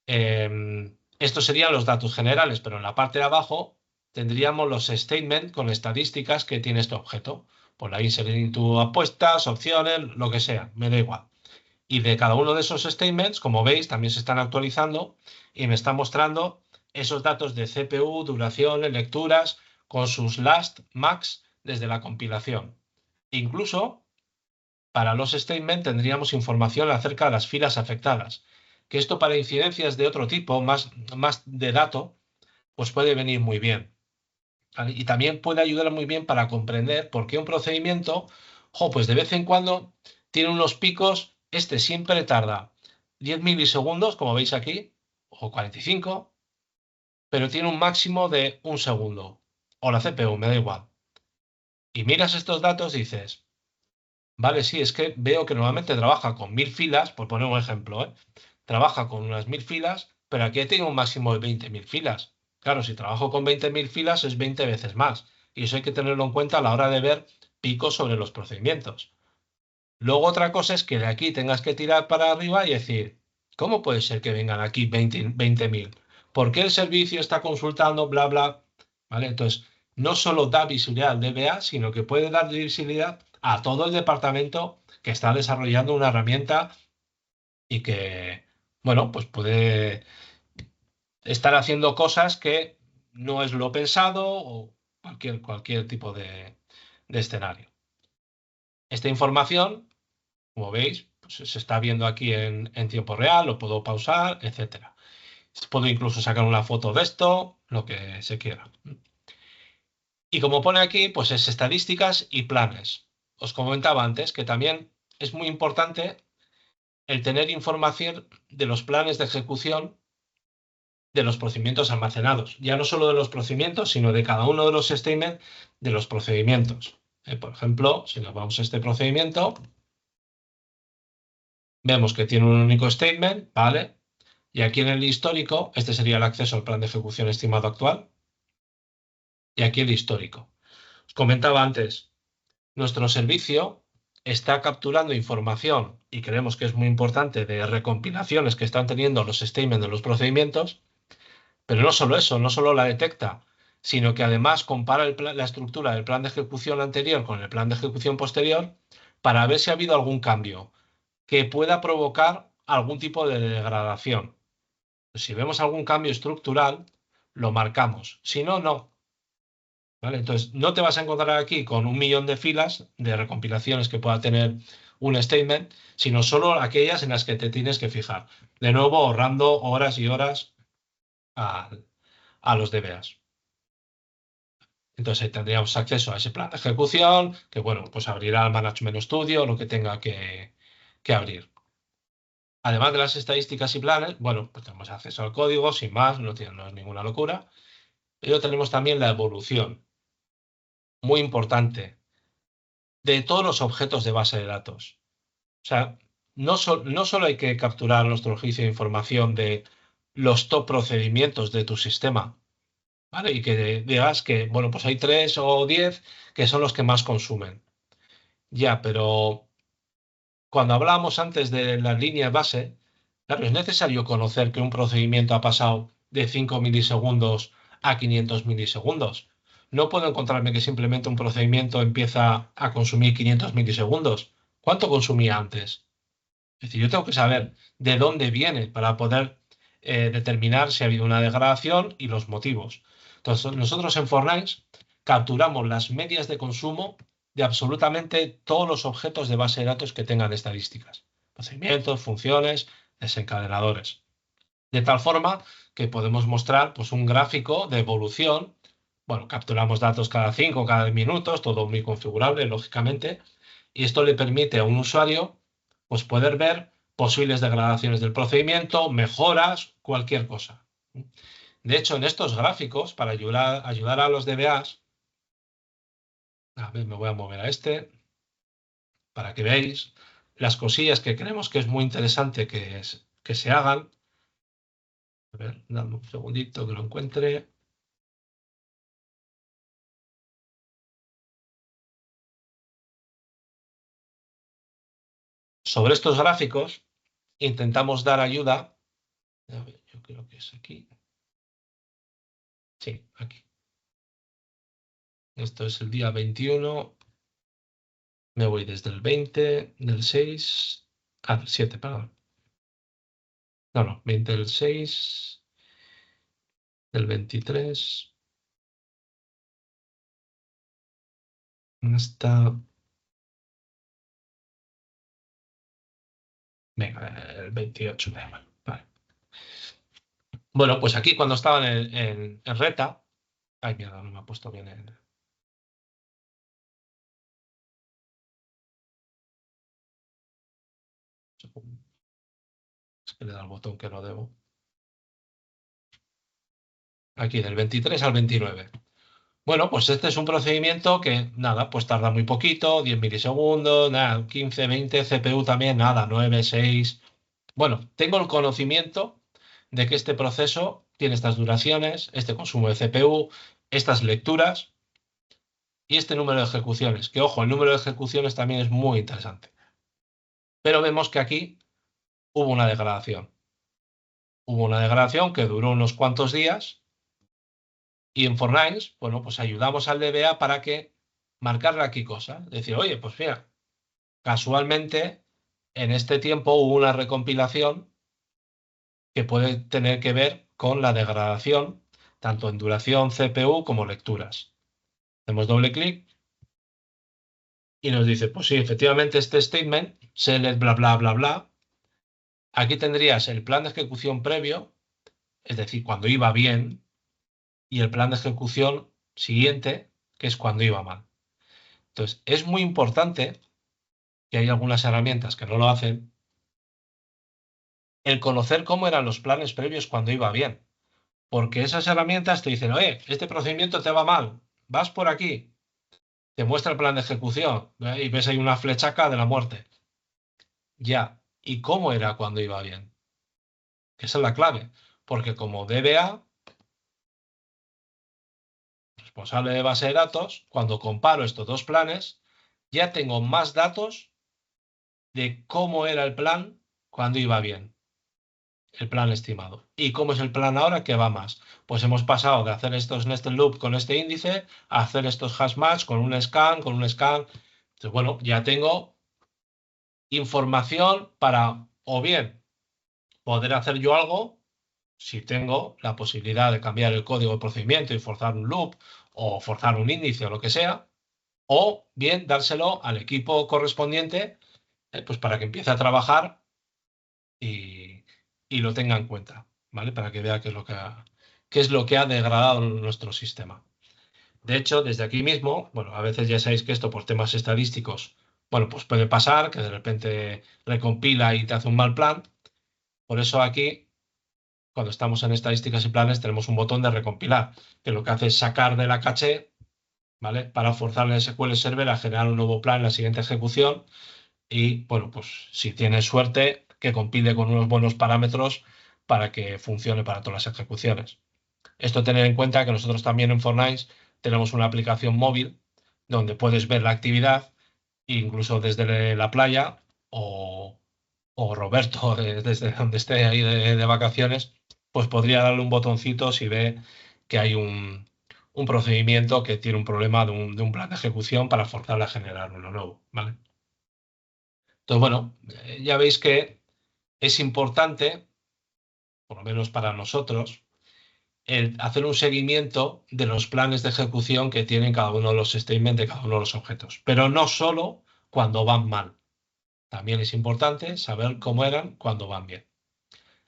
Estos serían los datos generales, pero en la parte de abajo tendríamos los statements con estadísticas que tiene este objeto. Por ahí inserir tu apuestas, opciones, lo que sea, me da igual. Y de cada uno de esos statements, como veis, también se están actualizando y me está mostrando esos datos de CPU, duraciones, lecturas, con sus last, max, desde la compilación. Incluso para los statements tendríamos información acerca de las filas afectadas, que esto para incidencias de otro tipo, más de dato, pues puede venir muy bien. ¿Vale? Y también puede ayudar muy bien para comprender por qué un procedimiento, pues de vez en cuando tiene unos picos, este siempre tarda 10 milisegundos, como veis aquí, o 45, pero tiene un máximo de 1 segundo, o la CPU, me da igual. Y miras estos datos y dices, vale, sí, es que veo que normalmente trabaja con 1000 filas, por poner un ejemplo, ¿eh? Trabaja con unas 1000 filas, pero aquí tiene un máximo de 20.000 filas. Claro, si trabajo con 20.000 filas es 20 veces más. Y eso hay que tenerlo en cuenta a la hora de ver picos sobre los procedimientos. Luego otra cosa es que de aquí tengas que tirar para arriba y decir, ¿cómo puede ser que vengan aquí 20.000? ¿Por qué el servicio está consultando bla, bla? ¿Vale? Entonces, no solo da visibilidad al DBA, sino que puede dar visibilidad a todo el departamento que está desarrollando una herramienta y que, bueno, pues puede estar haciendo cosas que no es lo pensado o cualquier tipo de escenario. Esta información, como veis, pues se está viendo aquí en tiempo real, lo puedo pausar, etcétera. Puedo incluso sacar una foto de esto, lo que se quiera. Y como pone aquí, pues es estadísticas y planes. Os comentaba antes que también es muy importante el tener información de los planes de ejecución de los procedimientos almacenados. Ya no solo de los procedimientos, sino de cada uno de los statements de los procedimientos. Por ejemplo, si nos vamos a este procedimiento, vemos que tiene un único statement, ¿vale? Y aquí en el histórico, este sería el acceso al plan de ejecución estimado actual. Y aquí el histórico. Os comentaba antes, nuestro servicio está capturando información, y creemos que es muy importante, de recompilaciones que están teniendo los statements de los procedimientos, pero no solo eso, no solo la detecta, sino que además compara la estructura del plan de ejecución anterior con el plan de ejecución posterior para ver si ha habido algún cambio que pueda provocar algún tipo de degradación. Si vemos algún cambio estructural, lo marcamos. Si no, no. ¿Vale? Entonces, no te vas a encontrar aquí con 1.000.000 de filas de recompilaciones que pueda tener un statement, sino solo aquellas en las que te tienes que fijar. De nuevo, ahorrando horas y horas a los DBAs. Entonces ahí tendríamos acceso a ese plan de ejecución, que bueno, pues abrirá el Management Studio, lo que tenga que abrir. Además de las estadísticas y planes, bueno, pues tenemos acceso al código, sin más, no es ninguna locura. Pero tenemos también la evolución, muy importante, de todos los objetos de base de datos. O sea, no solo hay que capturar nuestro juicio de información de los top procedimientos de tu sistema, ¿vale? Y que digas que, bueno, pues hay 3 o 10 que son los que más consumen. Ya, pero cuando hablábamos antes de las líneas base, claro, es necesario conocer que un procedimiento ha pasado de 5 milisegundos a 500 milisegundos. No puedo encontrarme que simplemente un procedimiento empieza a consumir 500 milisegundos. ¿Cuánto consumía antes? Es decir, yo tengo que saber de dónde viene para poder determinar si ha habido una degradación y los motivos. Entonces, nosotros en Fortnite capturamos las medias de consumo de absolutamente todos los objetos de base de datos que tengan estadísticas, procedimientos, funciones, desencadenadores. De tal forma que podemos mostrar pues, un gráfico de evolución. Bueno, capturamos datos cada 5, cada 10 minutos, todo muy configurable, lógicamente, y esto le permite a un usuario pues, poder ver posibles degradaciones del procedimiento, mejoras, cualquier cosa. De hecho, en estos gráficos, para ayudar a los DBAs, a ver, me voy a mover a este, para que veáis las cosillas que creemos que es muy interesante que se hagan. A ver, dame un segundito que lo encuentre. sobre estos gráficos intentamos dar ayuda. A ver, yo creo que es aquí. Sí, aquí. Esto es el día 21. Me voy desde el 20 del 6 del 7, perdón. No, 20 del 6 del 23 hasta... Venga, el 28. Vale. Bueno, pues aquí cuando estaban en Reta... Ay, mierda, no me ha puesto bien el... Es que le da el botón que no debo. Aquí, del 23 al 29. Bueno, pues este es un procedimiento que, nada, pues tarda muy poquito, 10 milisegundos, nada, 15, 20, CPU también, nada, 9, 6. Bueno, tengo el conocimiento de que este proceso tiene estas duraciones, este consumo de CPU, estas lecturas y este número de ejecuciones. Que, ojo, el número de ejecuciones también es muy interesante. Pero vemos que aquí hubo una degradación. Hubo una degradación que duró unos cuantos días y en Fortnite, bueno, pues ayudamos al DBA para que marcarle aquí cosas. Decir, oye, pues mira, casualmente en este tiempo hubo una recompilación que puede tener que ver con la degradación, tanto en duración CPU como lecturas. Hacemos doble clic y nos dice, pues sí, efectivamente este statement, select bla bla bla bla. Aquí tendrías el plan de ejecución previo, es decir, cuando iba bien, y el plan de ejecución siguiente, que es cuando iba mal. Entonces, es muy importante, que hay algunas herramientas que no lo hacen, el conocer cómo eran los planes previos cuando iba bien. Porque esas herramientas te dicen, oye, este procedimiento te va mal, vas por aquí, te muestra el plan de ejecución y ves ahí una flechaca de la muerte. Ya, ¿y cómo era cuando iba bien? Esa es la clave, porque como DBA, responsable de base de datos, cuando comparo estos dos planes, ya tengo más datos de cómo era el plan cuando iba bien, el plan estimado. ¿Y cómo es el plan ahora que va más? Pues hemos pasado de hacer estos nested loop con este índice a hacer estos hash match con un scan, Entonces, bueno, ya tengo información para o bien poder hacer yo algo, si tengo la posibilidad de cambiar el código de procedimiento y forzar un loop o forzar un índice o lo que sea, o bien dárselo al equipo correspondiente, pues para que empiece a trabajar y lo tenga en cuenta, ¿vale? Para que vea qué es lo que ha degradado nuestro sistema. De hecho, desde aquí mismo, bueno, a veces ya sabéis que esto por temas estadísticos, bueno, pues puede pasar que de repente recompila y te hace un mal plan. Por eso aquí, cuando estamos en estadísticas y planes, tenemos un botón de recompilar, que lo que hace es sacar de la caché, ¿vale? Para forzar el SQL Server a generar un nuevo plan en la siguiente ejecución. Y, bueno, pues si tienes suerte, que compile con unos buenos parámetros para que funcione para todas las ejecuciones. Esto tener en cuenta que nosotros también en Fortnite tenemos una aplicación móvil donde puedes ver la actividad incluso desde la playa o Roberto desde donde esté ahí de vacaciones, pues podría darle un botoncito si ve que hay un procedimiento que tiene un problema de un plan de ejecución para forzarle a generar uno nuevo, ¿vale? Entonces, bueno, ya veis que es importante, por lo menos para nosotros, el hacer un seguimiento de los planes de ejecución que tienen cada uno de los statements de cada uno de los objetos. Pero no solo cuando van mal. También es importante saber cómo eran cuando van bien.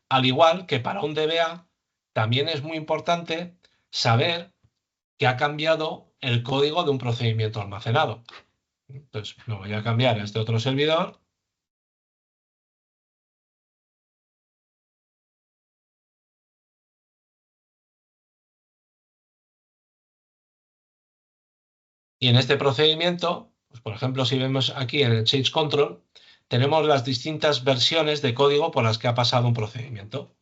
Al igual que para un DBA, también es muy importante saber que ha cambiado el código de un procedimiento almacenado. Entonces, lo voy a cambiar a este otro servidor. Y en este procedimiento, pues por ejemplo, si vemos aquí en el Change Control, tenemos las distintas versiones de código por las que ha pasado un procedimiento.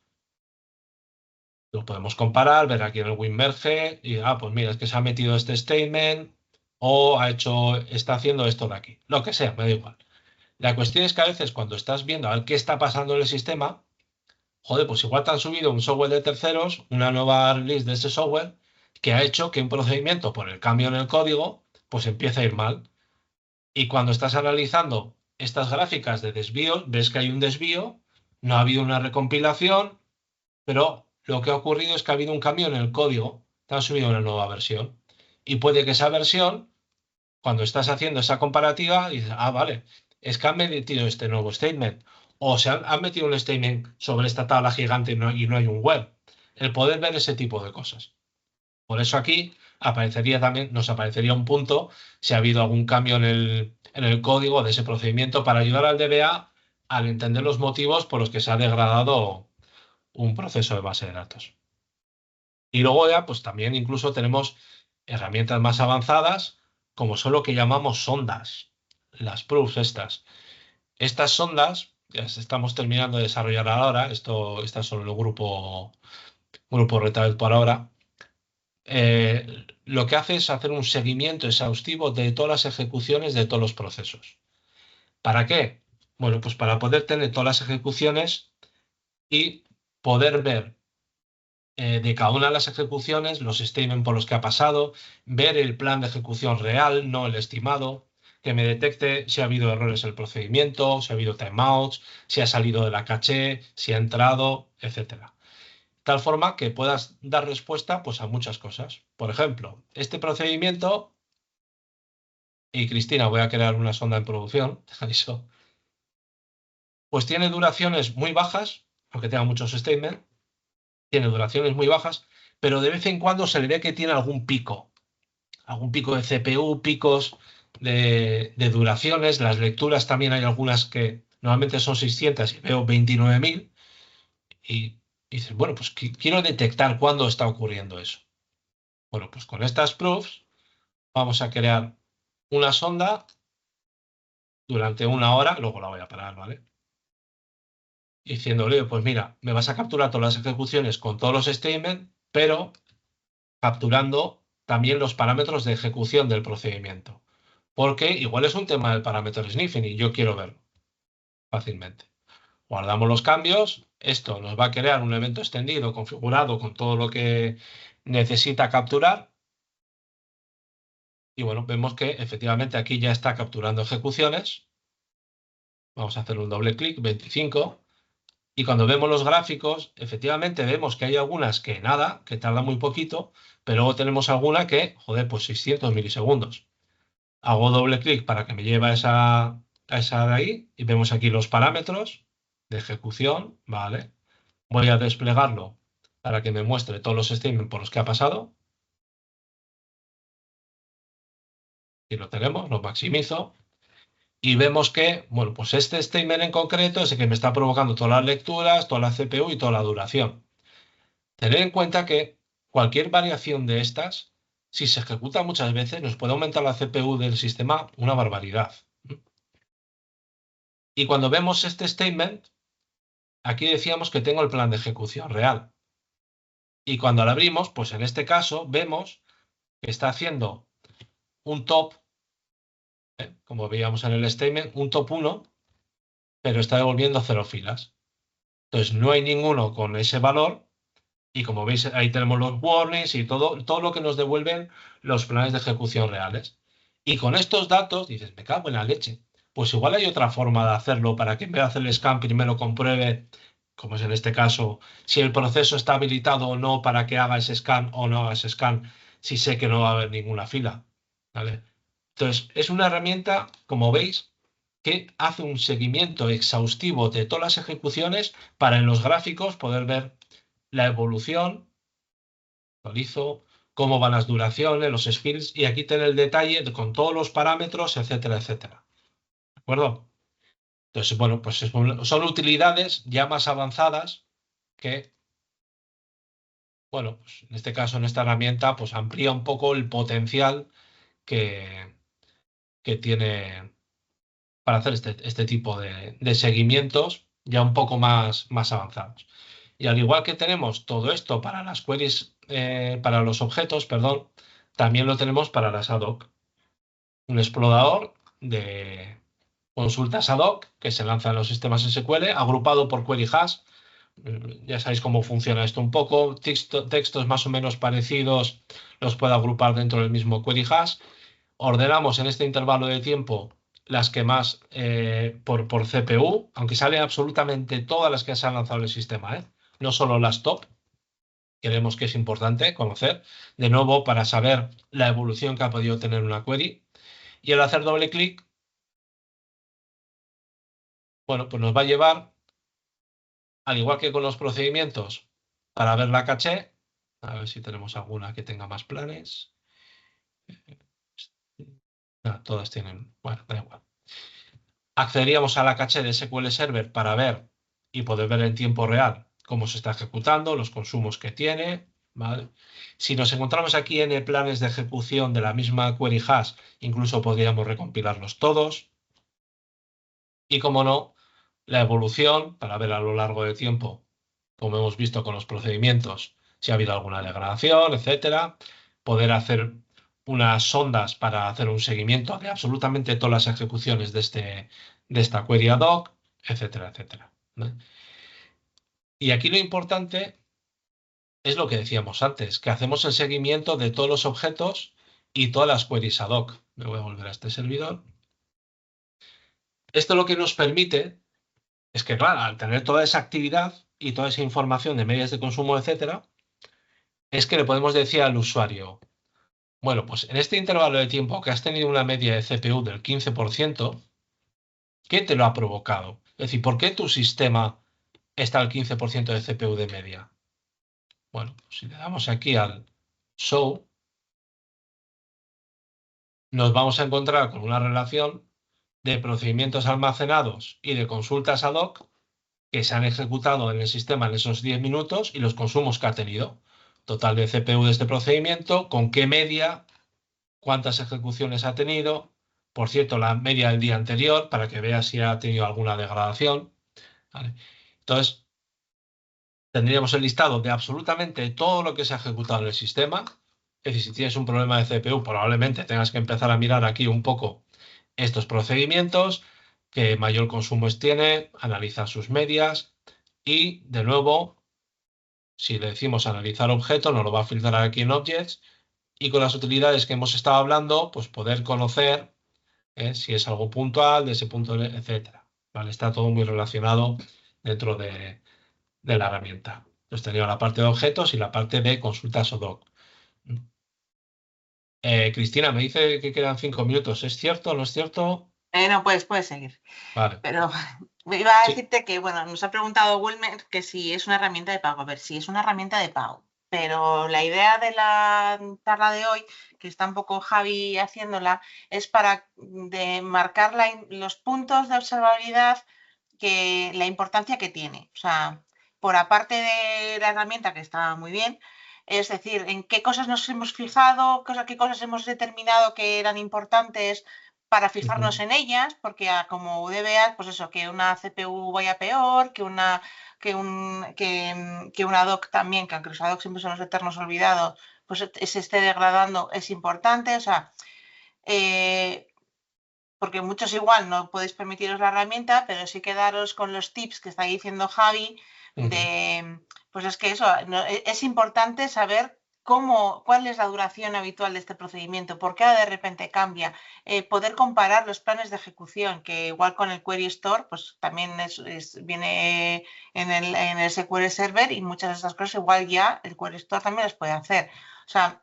Lo podemos comparar, ver aquí en el WinMerge y, pues mira, es que se ha metido este statement o está haciendo esto de aquí. Lo que sea, me da igual. La cuestión es que a veces cuando estás viendo a ver qué está pasando en el sistema, joder, pues igual te han subido un software de terceros, una nueva release de ese software, que ha hecho que un procedimiento por el cambio en el código, pues empiece a ir mal. Y cuando estás analizando estas gráficas de desvíos, ves que hay un desvío, no ha habido una recompilación, pero lo que ha ocurrido es que ha habido un cambio en el código, te han subido una nueva versión. Y puede que esa versión, cuando estás haciendo esa comparativa, dices, ah, vale, es que han metido este nuevo statement. O se han metido un statement sobre esta tabla gigante y no hay un web. El poder ver ese tipo de cosas. Por eso aquí aparecería también, nos aparecería un punto si ha habido algún cambio en el código de ese procedimiento para ayudar al DBA al entender los motivos por los que se ha degradado un proceso de base de datos. Y luego ya, pues también incluso tenemos herramientas más avanzadas, como son lo que llamamos sondas, las proofs estas. Estas sondas, ya estamos terminando de desarrollar ahora, estas son el grupo Retail por ahora. Lo que hace es hacer un seguimiento exhaustivo de todas las ejecuciones de todos los procesos. ¿Para qué? Bueno, pues para poder tener todas las ejecuciones y poder ver de cada una de las ejecuciones los statements por los que ha pasado, ver el plan de ejecución real, no el estimado, que me detecte si ha habido errores en el procedimiento, si ha habido timeouts, si ha salido de la caché, si ha entrado, etcétera. Tal forma que puedas dar respuesta pues, a muchas cosas. Por ejemplo, este procedimiento, y Cristina, voy a crear una sonda en producción, eso, pues tiene duraciones muy bajas, aunque tenga muchos statements, tiene duraciones muy bajas, pero de vez en cuando se le ve que tiene algún pico de CPU, picos de duraciones, las lecturas también hay algunas que normalmente son 600 y veo 29.000 y dices, bueno, pues quiero detectar cuándo está ocurriendo eso. Bueno, pues con estas proofs vamos a crear una sonda durante 1 hora, luego la voy a parar, ¿vale? Diciéndole, pues mira, me vas a capturar todas las ejecuciones con todos los statements, pero capturando también los parámetros de ejecución del procedimiento. Porque igual es un tema del parámetro sniffing y yo quiero verlo fácilmente. Guardamos los cambios, esto nos va a crear un evento extendido configurado con todo lo que necesita capturar. Y bueno, vemos que efectivamente aquí ya está capturando ejecuciones. Vamos a hacer un doble clic, 25. Y cuando vemos los gráficos, efectivamente vemos que hay algunas que nada, que tardan muy poquito, pero luego tenemos alguna que, joder, pues 600 milisegundos. Hago doble clic para que me lleve a esa de ahí y vemos aquí los parámetros de ejecución, ¿vale? Voy a desplegarlo para que me muestre todos los statements por los que ha pasado. Y lo tenemos, lo maximizo. Y vemos que, bueno, pues este statement en concreto es el que me está provocando todas las lecturas, toda la CPU y toda la duración. Tener en cuenta que cualquier variación de estas, si se ejecuta muchas veces, nos puede aumentar la CPU del sistema una barbaridad. Y cuando vemos este statement, aquí decíamos que tengo el plan de ejecución real. Y cuando lo abrimos, pues en este caso vemos que está haciendo un top, como veíamos en el statement, un top 1, pero está devolviendo 0 filas. Entonces no hay ninguno con ese valor y como veis ahí tenemos los warnings y todo lo que nos devuelven los planes de ejecución reales. Y con estos datos dices, me cago en la leche. Pues igual hay otra forma de hacerlo para que en vez de hacer el scan primero compruebe, como es en este caso, si el proceso está habilitado o no para que haga ese scan o no haga ese scan, si sé que no va a haber ninguna fila. ¿Vale? Entonces, es una herramienta, como veis, que hace un seguimiento exhaustivo de todas las ejecuciones para en los gráficos poder ver la evolución, actualizo, cómo van las duraciones, los spills, y aquí tener el detalle con todos los parámetros, etcétera, etcétera. ¿De acuerdo? Entonces, bueno, pues son utilidades ya más avanzadas que, bueno, pues en este caso, en esta herramienta, pues amplía un poco el potencial que tiene para hacer este tipo de seguimientos ya un poco más avanzados. Y al igual que tenemos todo esto para las queries, para los objetos, perdón, también lo tenemos para las ad hoc. Un explorador consultas ad hoc que se lanzan en los sistemas SQL, agrupado por query hash. Ya sabéis cómo funciona esto un poco. Textos más o menos parecidos los puedo agrupar dentro del mismo query hash. Ordenamos en este intervalo de tiempo las que más por CPU, aunque salen absolutamente todas las que se han lanzado en el sistema, no solo las top. Creemos que es importante conocer, de nuevo, para saber la evolución que ha podido tener una query. Y al hacer doble clic, bueno, pues nos va a llevar, al igual que con los procedimientos, para ver la caché. A ver si tenemos alguna que tenga más planes. No, todas tienen, bueno, da igual. Accederíamos a la caché de SQL Server para ver y poder ver en tiempo real cómo se está ejecutando, los consumos que tiene, ¿vale? Si nos encontramos aquí en planes de ejecución de la misma query hash, incluso podríamos recompilarlos todos. Y como no, la evolución para ver a lo largo del tiempo, como hemos visto con los procedimientos, si ha habido alguna degradación, etcétera. Poder hacer unas sondas para hacer un seguimiento de absolutamente todas las ejecuciones de esta query ad hoc, etcétera, etcétera, ¿vale? Y aquí lo importante es lo que decíamos antes, que hacemos el seguimiento de todos los objetos y todas las queries ad hoc. Me voy a volver a este servidor. Esto lo que nos permite es que, claro, al tener toda esa actividad y toda esa información de medias de consumo, etcétera, es que le podemos decir al usuario, bueno, pues en este intervalo de tiempo que has tenido una media de CPU del 15%, ¿qué te lo ha provocado? Es decir, ¿por qué tu sistema está al 15% de CPU de media? Bueno, pues si le damos aquí al show, nos vamos a encontrar con una relación de procedimientos almacenados y de consultas ad hoc que se han ejecutado en el sistema en esos 10 minutos y los consumos que ha tenido. Total de CPU de este procedimiento, con qué media, cuántas ejecuciones ha tenido. Por cierto, la media del día anterior, para que veas si ha tenido alguna degradación, ¿vale? Entonces, tendríamos el listado de absolutamente todo lo que se ha ejecutado en el sistema. Es decir, si tienes un problema de CPU, probablemente tengas que empezar a mirar aquí un poco estos procedimientos, que mayor consumo tiene, analizar sus medias y, de nuevo, si le decimos analizar objeto, nos lo va a filtrar aquí en Objects y con las utilidades que hemos estado hablando, pues poder conocer si es algo puntual, de ese punto, etcétera. ¿Vale? Está todo muy relacionado dentro de la herramienta. Entonces tenía la parte de objetos y la parte de consultas ad hoc. Cristina, me dice que quedan 5 minutos. ¿Es cierto o no es cierto?
No, puedes seguir.
Vale.
Pero iba a
Sí.
decirte que, bueno, nos ha preguntado Wilmer que si es una herramienta de pago. A ver, si es una herramienta de pago. Pero la idea de la charla de hoy, que está un poco Javi haciéndola, es para marcar los puntos de observabilidad, la importancia que tiene. O sea, por aparte de la herramienta, que está muy bien, es decir, en qué cosas nos hemos fijado, qué cosas hemos determinado que eran importantes para fijarnos en ellas, porque como DBA, pues eso, que una CPU vaya peor, que una doc también, que aunque los ad hoc siempre son los eternos olvidados, pues se esté degradando, es importante. O sea, porque muchos igual no podéis permitiros la herramienta, pero sí quedaros con los tips que está diciendo Javi, pues es que eso, es importante saber cuál es la duración habitual de este procedimiento, por qué de repente cambia, poder comparar los planes de ejecución, que igual con el Query Store, pues también viene en el SQL Server, y muchas de estas cosas igual ya el Query Store también las puede hacer. O sea,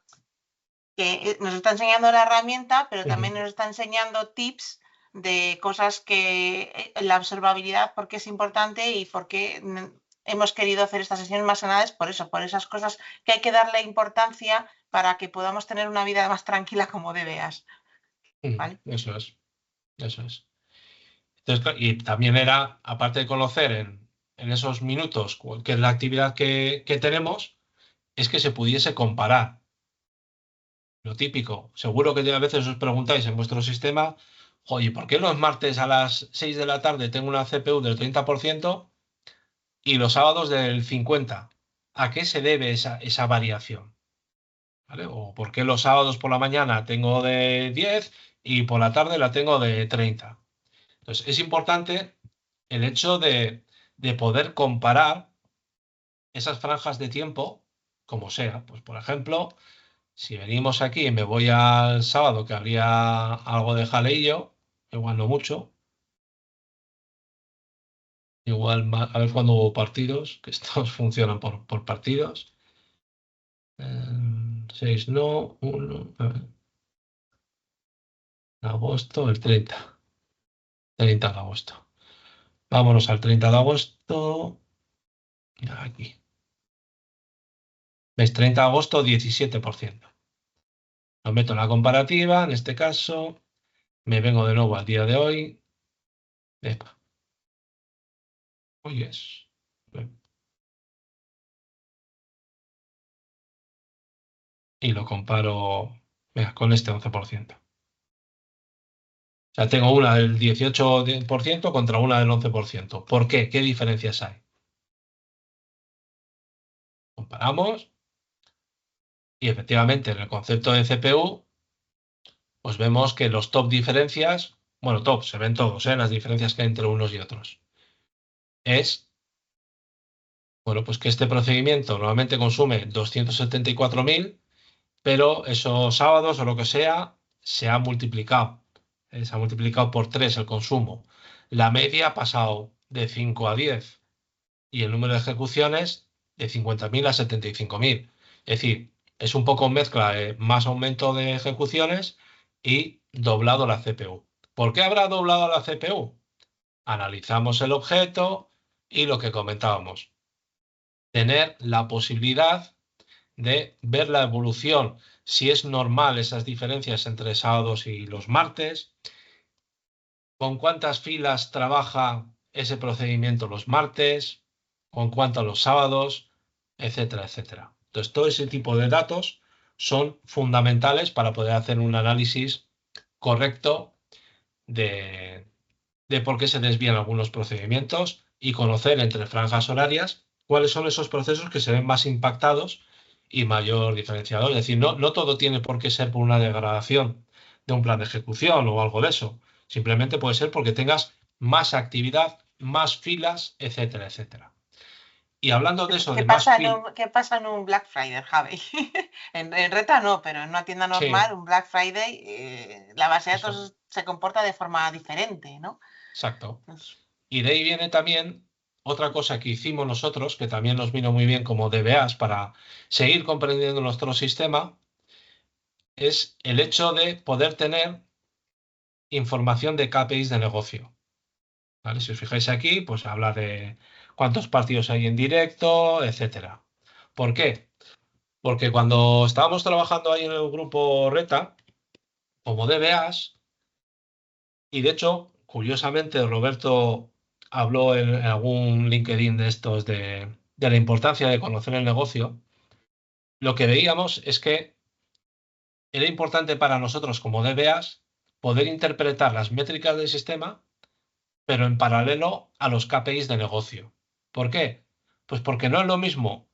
que nos está enseñando la herramienta, pero también nos está enseñando tips de cosas que la observabilidad, por qué es importante y por qué hemos querido hacer estas sesiones más nada, por eso, por esas cosas que hay que darle importancia para que podamos tener una vida más tranquila como DBAs. ¿Vale?
Eso es. Entonces, y también era, aparte de conocer en esos minutos qué es la actividad que tenemos, es que se pudiese comparar. Lo típico, seguro que a veces os preguntáis en vuestro sistema, oye, ¿por qué los martes a las 6 de la tarde tengo una CPU del 30% y los sábados del 50%? ¿A qué se debe esa variación? ¿Vale? ¿O por qué los sábados por la mañana tengo de 10 y por la tarde la tengo de 30? Entonces, es importante el hecho de poder comparar esas franjas de tiempo, como sea. Pues, por ejemplo, si venimos aquí y me voy al sábado, que habría algo de jaleillo, igual no mucho, igual a ver cuándo hubo partidos, que estos funcionan por partidos. 6 no, 1, agosto, el 30 de agosto. Vámonos al 30 de agosto. Aquí. ¿Ves? 30 de agosto, 17%. Lo meto en la comparativa, en este caso. Me vengo de nuevo al día de hoy. Epa. Hoy es. Y lo comparo con este 11%. O sea, tengo una del 18% contra una del 11%. ¿Por qué? ¿Qué diferencias hay? Comparamos y efectivamente en el concepto de CPU, pues vemos que los top diferencias, bueno, top, se ven todos, las diferencias que hay entre unos y otros. Es, bueno, pues que este procedimiento normalmente consume 274.000, pero esos sábados o lo que sea, se ha multiplicado. Se ha multiplicado por 3 el consumo. La media ha pasado de 5 a 10 y el número de ejecuciones de 50.000 a 75.000. Es decir, es un poco mezcla de más aumento de ejecuciones y doblado la CPU. ¿Por qué habrá doblado la CPU? Analizamos el objeto y lo que comentábamos. Tener la posibilidad de ver la evolución, si es normal esas diferencias entre sábados y los martes, con cuántas filas trabaja ese procedimiento los martes, con cuántos los sábados, etcétera, etcétera. Entonces, todo ese tipo de datos son fundamentales para poder hacer un análisis correcto de por qué se desvían algunos procedimientos y conocer entre franjas horarias cuáles son esos procesos que se ven más impactados y mayor diferenciador. Es decir, no todo tiene por qué ser por una degradación de un plan de ejecución o algo de eso. Simplemente puede ser porque tengas más actividad, más filas, etcétera, etcétera. Y hablando de eso,
¿Qué
de más
¿Qué pasa en un Black Friday, Javi? en Reta no, pero en una tienda normal,
sí,
un Black Friday, la base de
eso,
datos se comporta de forma diferente, ¿no?
exacto.
Pues,
Y de ahí viene también otra cosa que hicimos nosotros, que también nos vino muy bien como DBAs para seguir comprendiendo nuestro sistema, es el hecho de poder tener información de KPIs de negocio. ¿Vale? Si os fijáis aquí, pues habla de cuántos partidos hay en directo, etcétera. ¿Por qué? Porque cuando estábamos trabajando ahí en el grupo Reta, como DBAs, y de hecho, curiosamente, Roberto habló en algún LinkedIn de estos de la importancia de conocer el negocio, lo que veíamos es que era importante para nosotros como DBAs poder interpretar las métricas del sistema, pero en paralelo a los KPIs de negocio. ¿Por qué? Pues porque no es lo mismo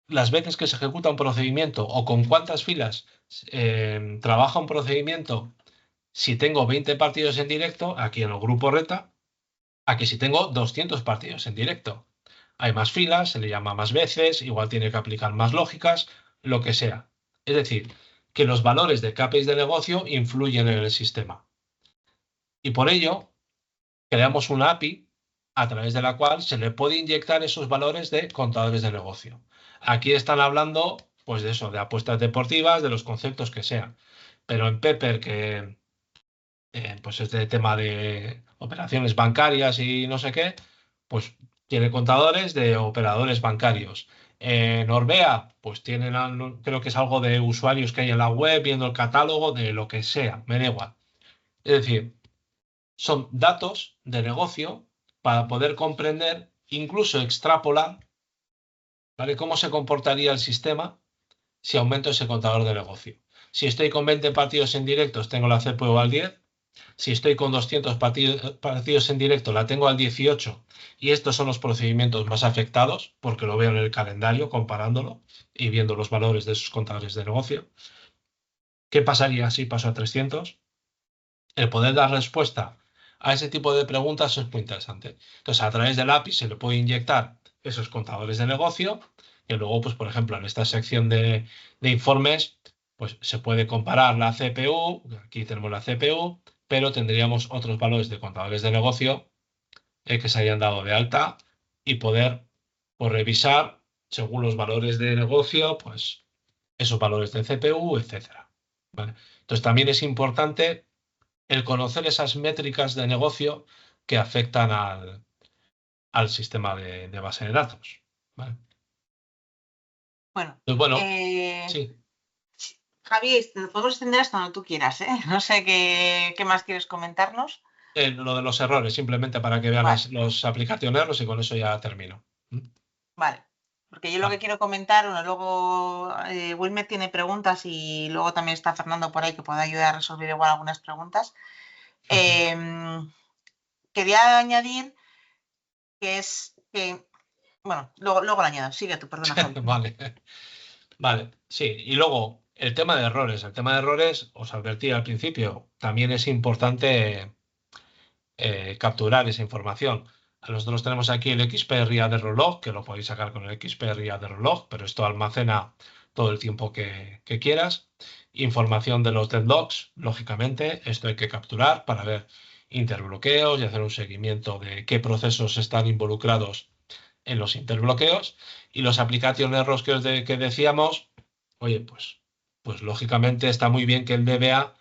las veces que se ejecuta un procedimiento o con cuántas filas trabaja un procedimiento si tengo 20 partidos en directo, aquí en el grupo Reta, a que si tengo 200 partidos en directo. Hay más filas, se le llama más veces, igual tiene que aplicar más lógicas, lo que sea. Es decir, que los valores de KPIs de negocio influyen en el sistema. Y por ello, creamos una API a través de la cual se le puede inyectar esos valores de contadores de negocio. Aquí están hablando, pues de eso, de apuestas deportivas, de los conceptos que sean. Pero en Pepper, que pues este tema de operaciones bancarias y no sé qué, pues tiene contadores de operadores bancarios. En Orbea, pues tienen, creo que es algo de usuarios que hay en la web, viendo el catálogo de lo que sea, me da igual. Es decir, son datos de negocio para poder comprender, incluso extrapolar, ¿vale? Cómo se comportaría el sistema si aumento ese contador de negocio. Si estoy con 20 partidos en directos, tengo la CPU al 10. Si estoy con 200 partidos en directo, la tengo al 18 y estos son los procedimientos más afectados porque lo veo en el calendario comparándolo y viendo los valores de esos contadores de negocio. ¿Qué pasaría si paso a 300? El poder dar respuesta a ese tipo de preguntas es muy interesante. Entonces, a través del API se le puede inyectar esos contadores de negocio, que luego, pues, por ejemplo, en esta sección de informes, pues se puede comparar la CPU, aquí tenemos la CPU, pero tendríamos otros valores de contadores de negocio que se hayan dado de alta y poder pues, revisar según los valores de negocio, pues esos valores de CPU, etcétera. ¿Vale? Entonces también es importante el conocer esas métricas de negocio que afectan al sistema de base de datos. ¿Vale?
Bueno,
Pues bueno, sí.
Javi, nos podemos extender hasta donde tú quieras, ¿eh? No sé qué más quieres comentarnos.
Lo de los errores, simplemente para que vean
Vale.
los application errors y con eso ya termino.
Vale, porque yo lo que quiero comentar, bueno, luego Wilmer tiene preguntas y luego también está Fernando por ahí que puede ayudar a resolver igual algunas preguntas. Quería añadir que bueno, luego lo añado, sigue tú, perdona, Javi.
Vale, sí, y luego el tema de errores. El tema de errores, os advertí al principio, también es importante capturar esa información. Nosotros tenemos aquí el XP Reader Log, que lo podéis sacar con el XP Reader Log, pero esto almacena todo el tiempo que quieras. Información de los deadlocks, lógicamente, esto hay que capturar para ver interbloqueos y hacer un seguimiento de qué procesos están involucrados en los interbloqueos. Y los application errors que decíamos, oye, pues lógicamente está muy bien que el DBA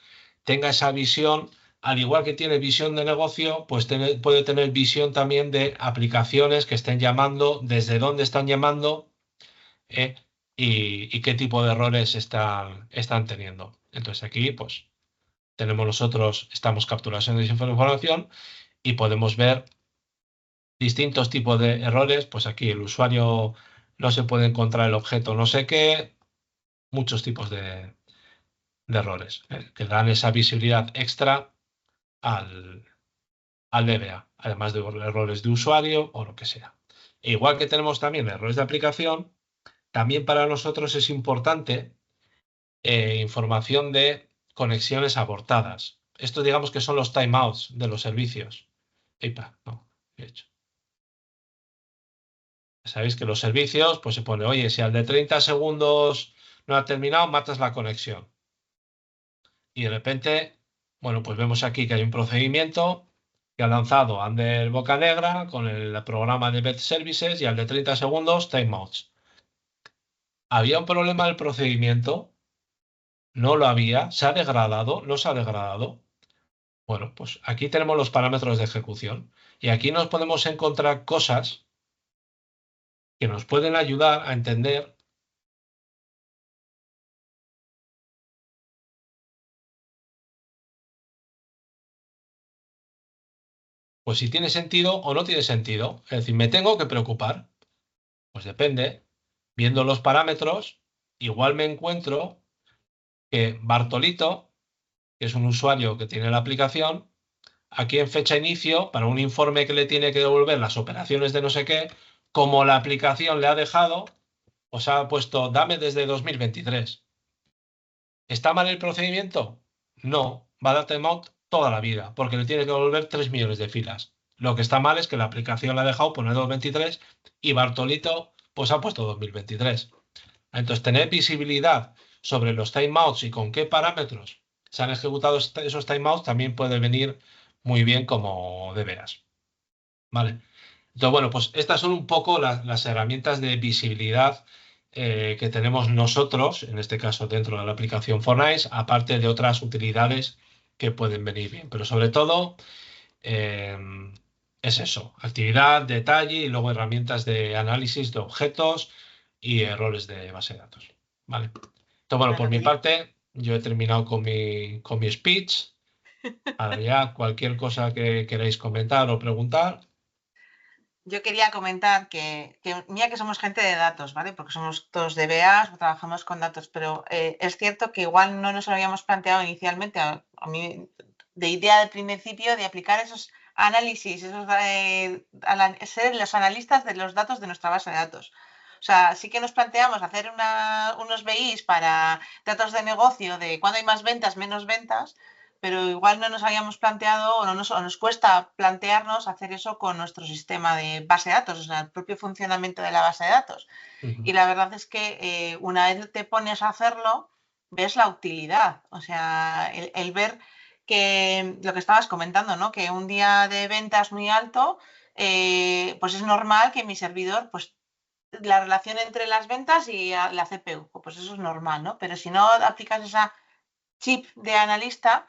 tenga esa visión. Al igual que tiene visión de negocio, pues puede tener visión también de aplicaciones que estén llamando, desde dónde están llamando y qué tipo de errores están teniendo. Entonces aquí, pues, estamos capturando esa información y podemos ver distintos tipos de errores. Pues aquí el usuario no se puede encontrar el objeto no sé qué, muchos tipos de errores que dan esa visibilidad extra al DBA, además de errores de usuario o lo que sea. E igual que tenemos también errores de aplicación, también para nosotros es importante información de conexiones abortadas. Esto digamos que son los timeouts de los servicios. Epa, no, he hecho. Sabéis que los servicios, pues se pone, oye, si al de 30 segundos no ha terminado, matas la conexión. Y de repente, bueno, pues vemos aquí que hay un procedimiento que ha lanzado Ander Bocanegra con el programa de Bed Services y al de 30 segundos, timeouts. ¿Había un problema del procedimiento? No lo había. ¿Se ha degradado? ¿No se ha degradado? Bueno, pues aquí tenemos los parámetros de ejecución y aquí nos podemos encontrar cosas que nos pueden ayudar a entender pues si tiene sentido o no tiene sentido. Es decir, ¿me tengo que preocupar? Pues depende. Viendo los parámetros, igual me encuentro que Bartolito, que es un usuario que tiene la aplicación, aquí en fecha inicio, para un informe que le tiene que devolver las operaciones de no sé qué, como la aplicación le ha dejado, os ha puesto dame desde 2023. ¿Está mal el procedimiento? No, va a dar timeout toda la vida, porque le tiene que devolver 3 millones de filas. Lo que está mal es que la aplicación la ha dejado poner 2023 y Bartolito pues ha puesto 2023. Entonces, tener visibilidad sobre los timeouts y con qué parámetros se han ejecutado esos timeouts también puede venir muy bien como DBAs. ¿Vale? Entonces, bueno, pues estas son un poco las herramientas de visibilidad que tenemos nosotros, en este caso dentro de la aplicación Fortnice, aparte de otras utilidades que pueden venir bien. Pero sobre todo es eso, actividad, detalle y luego herramientas de análisis de objetos y errores de base de datos. ¿Vale? Entonces, bueno, por mi parte, yo he terminado con mi speech. Ahora ya, cualquier cosa que queráis comentar o preguntar.
Yo quería comentar que mira que somos gente de datos, ¿vale? Porque somos todos DBAs, trabajamos con datos, pero es cierto que igual no nos lo habíamos planteado inicialmente, a mí, de idea de principio, de aplicar esos análisis, ser los analistas de los datos de nuestra base de datos. O sea, sí que nos planteamos hacer unos BIs para datos de negocio de cuándo hay más ventas, menos ventas, pero igual no nos habíamos planteado o nos cuesta plantearnos hacer eso con nuestro sistema de base de datos, o sea, el propio funcionamiento de la base de datos. Y la verdad es que una vez te pones a hacerlo, ves la utilidad, o sea, el ver que lo que estabas comentando, ¿no? Que un día de ventas muy alto, pues es normal que mi servidor, pues la relación entre las ventas y la CPU, pues eso es normal, ¿no? Pero si no aplicas esa chip de analista,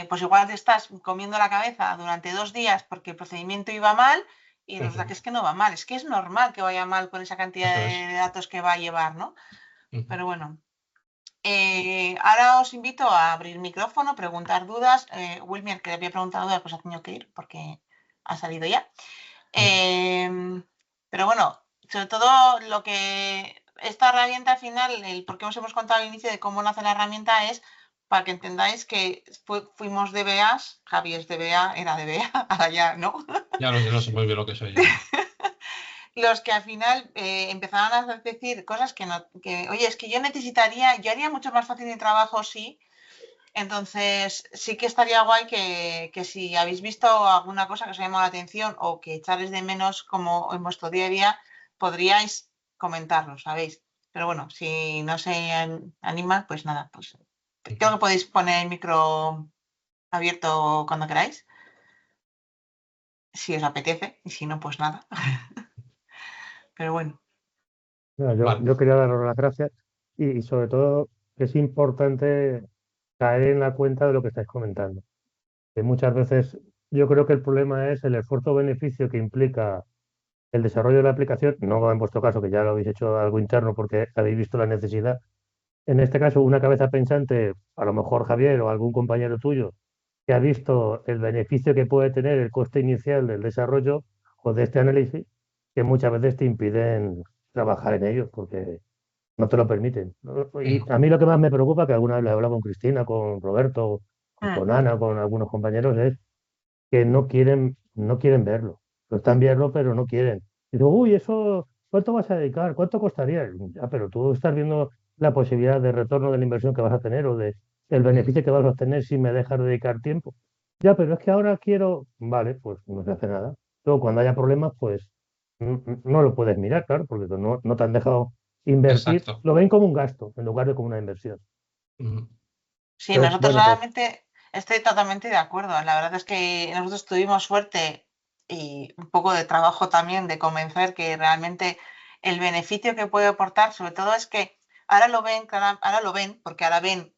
pues igual te estás comiendo la cabeza durante 2 días porque el procedimiento iba mal y resulta que es que no va mal, es que es normal que vaya mal con esa cantidad de datos que va a llevar, ¿no? Pero bueno. Ahora os invito a abrir micrófono, preguntar dudas. Wilmer, que le había preguntado dudas, pues ha tenido que ir porque ha salido ya. Pero bueno, sobre todo lo que esta herramienta al final, el por qué os hemos contado al inicio de cómo nace la herramienta es para que entendáis que fuimos DBAs, Javi es DBA, era DBA, ahora ya no.
Ya no sé muy bien lo que soy yo.
Los que al final empezaban a decir cosas que no, que, oye, es que yo haría mucho más fácil mi trabajo, sí. Entonces, sí que estaría guay que si habéis visto alguna cosa que os haya llamado la atención o que echaréis de menos como en vuestro día a día, podríais comentarlo, ¿sabéis? Pero bueno, si no se anima, pues nada, pues creo que podéis poner el micro abierto cuando queráis, si os apetece, y si no, pues nada. Pero bueno.
Bueno, yo quería daros las gracias y sobre todo es importante caer en la cuenta de lo que estáis comentando. Que muchas veces yo creo que el problema es el esfuerzo-beneficio que implica el desarrollo de la aplicación, no en vuestro caso, que ya lo habéis hecho algo interno porque habéis visto la necesidad. En este caso, una cabeza pensante, a lo mejor Javier o algún compañero tuyo, que ha visto el beneficio que puede tener el coste inicial del desarrollo o de este análisis, que muchas veces te impiden trabajar en ellos porque no te lo permiten. Y a mí lo que más me preocupa, que alguna vez lo he hablado con Cristina, con Roberto, con Ana, con algunos compañeros, es que no quieren verlo. Lo están viendo, pero no quieren. Y digo, uy, eso, ¿cuánto vas a dedicar? ¿Cuánto costaría? Ya, pero tú estás viendo la posibilidad de retorno de la inversión que vas a tener o el beneficio que vas a obtener si me dejas dedicar tiempo. Ya, pero es que ahora quiero, vale, pues no se hace nada. Luego, cuando haya problemas, pues no lo puedes mirar, claro, porque no te han dejado invertir.
Exacto.
Lo ven como un gasto en lugar de como una inversión.
Sí, entonces, nosotros realmente estoy totalmente de acuerdo. La verdad es que nosotros tuvimos suerte y un poco de trabajo también de convencer que realmente el beneficio que puede aportar, sobre todo es que ahora lo ven, porque ahora ven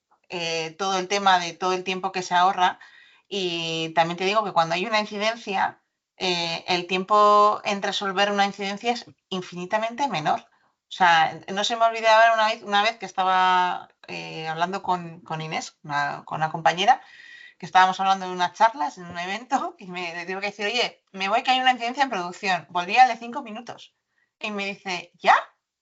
todo el tema de todo el tiempo que se ahorra y también te digo que cuando hay una incidencia, el tiempo en resolver una incidencia es infinitamente menor. O sea, no se me olvidaba una vez que estaba hablando con Inés, con una compañera, que estábamos hablando de unas charlas en un evento y le digo que decir, oye, me voy que hay una incidencia en producción. Volví al de 5 minutos. Y me dice, ¿ya?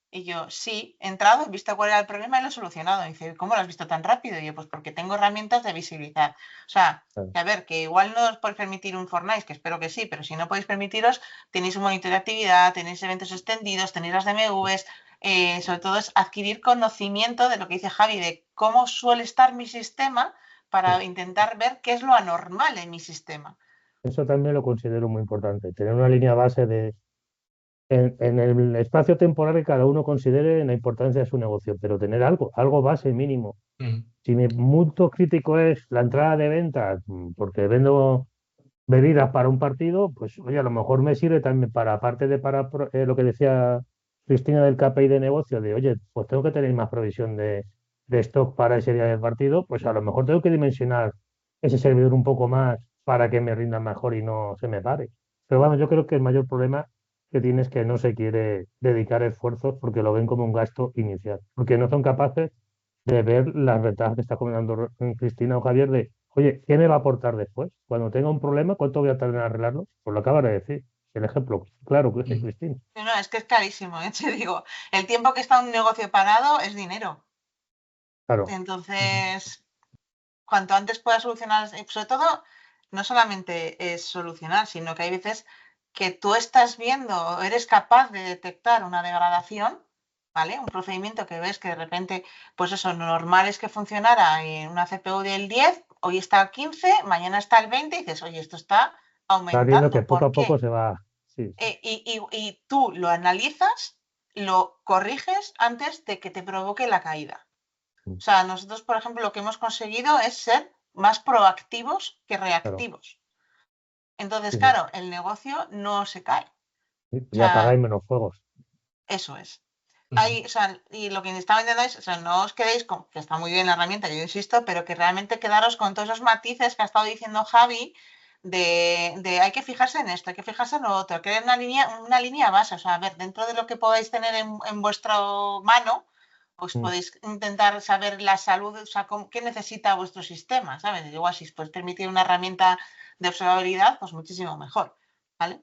Y yo, sí, he entrado, he visto cuál era el problema y lo he solucionado. Y dice, ¿cómo lo has visto tan rápido? Y yo, pues porque tengo herramientas de visibilizar. O sea, a ver, que igual no os podéis permitir un Fortnite, que espero que sí, pero si no podéis permitiros, tenéis un monitor de actividad, tenéis eventos extendidos, tenéis las DMVs, sobre todo es adquirir conocimiento de lo que dice Javi, de cómo suele estar mi sistema para intentar ver qué es lo anormal en mi sistema.
Eso también lo considero muy importante, tener una línea base en el espacio temporal que cada uno considere la importancia de su negocio, pero tener algo base mínimo. Si mi punto crítico es la entrada de ventas, porque vendo bebidas para un partido, pues oye, a lo mejor me sirve también para, aparte de para lo que decía Cristina del KPI de negocio, de oye, pues tengo que tener más provisión de stock para ese día del partido, pues a lo mejor tengo que dimensionar ese servidor un poco más para que me rinda mejor y no se me pare. Pero bueno, yo creo que el mayor problema que tiene es que no se quiere dedicar esfuerzos porque lo ven como un gasto inicial, porque no son capaces de ver las ventajas que está comentando Cristina o Javier de, oye, ¿qué me va a aportar después? Cuando tenga un problema, ¿cuánto voy a tardar en arreglarlo? Pues lo acaba de decir. El ejemplo, claro, que es Cristina.
No, es que es clarísimo, te digo. El tiempo que está un negocio parado es dinero.
Claro.
Entonces, cuanto antes puedas solucionar, sobre todo, no solamente es solucionar, sino que hay veces que tú estás viendo, eres capaz de detectar una degradación, ¿vale? Un procedimiento que ves que de repente, pues eso, normal es que funcionara en una CPU del 10 hoy está al 15, mañana está al 20 y dices, oye, esto está aumentando.
Está viendo que poco
¿Por
a poco
qué?
se va. Sí.
Y tú lo analizas, lo corriges antes de que te provoque la caída. O sea, nosotros, por ejemplo, lo que hemos conseguido es ser más proactivos que reactivos. Entonces,
Sí.
claro, el negocio no se cae.
Ya pagáis menos fuegos.
Eso es. O sea, y lo que estaba diciendo es, o sea, no os quedéis con, que está muy bien la herramienta, yo insisto, pero que realmente quedaros con todos esos matices que ha estado diciendo Javi, de hay que fijarse en esto, hay que fijarse en lo otro, crear una línea base. O sea, a ver, dentro de lo que podáis tener en vuestra mano, pues podéis intentar saber la salud, o sea, qué necesita vuestro sistema, ¿sabes? Igual si os podéis permitir una herramienta de observabilidad, pues muchísimo mejor, ¿vale?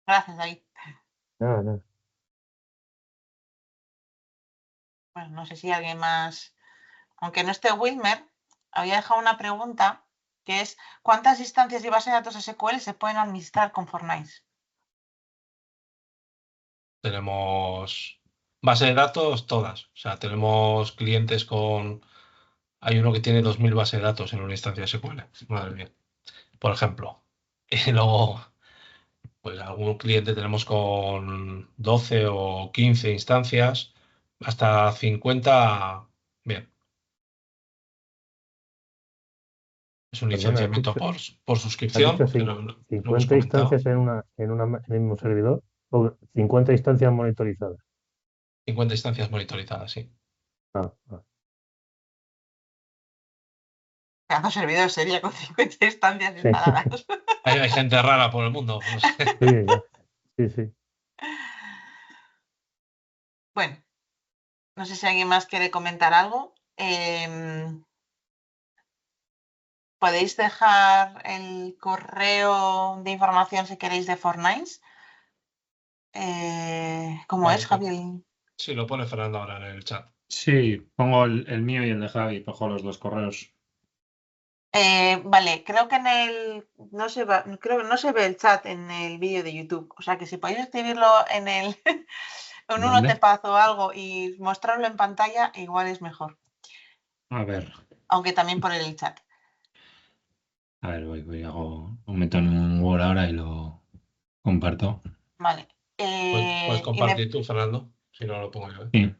Gracias, David.
Nada.
Bueno, no sé si alguien más, aunque no esté Wilmer, había dejado una pregunta que es ¿cuántas instancias y bases de datos SQL se pueden administrar con Fortnite?
Tenemos base de datos todas. O sea, tenemos clientes con... Hay uno que tiene 2000 bases de datos en una instancia SQL. Madre mía. Por ejemplo. Y luego, pues algún cliente tenemos con 12 o 15 instancias, hasta 50. Bien. Es un licenciamiento por suscripción.
¿Has dicho 50 instancias en el mismo servidor o 50 instancias monitorizadas?
50 instancias monitorizadas, sí.
Cada servidor sería con 50 instancias instaladas.
Hay gente rara por el mundo. No sé.
Sí.
Bueno, no sé si alguien más quiere comentar algo. Podéis dejar el correo de información si queréis de Fortnite. ¿Cómo es, Javi?
Sí, lo pone Fernando ahora en el chat.
Sí, pongo el mío y el de Javi, pongo los dos correos.
Vale, creo que en el no se ve el chat en el vídeo de YouTube. O sea que si podéis escribirlo en el en un notepazo o algo y mostrarlo en pantalla, igual es mejor.
A ver.
Aunque también por el chat.
A ver, lo meto en un Word ahora y lo comparto.
Vale.
Puedes compartir tú, Fernando, si no lo pongo yo.
Sí.
De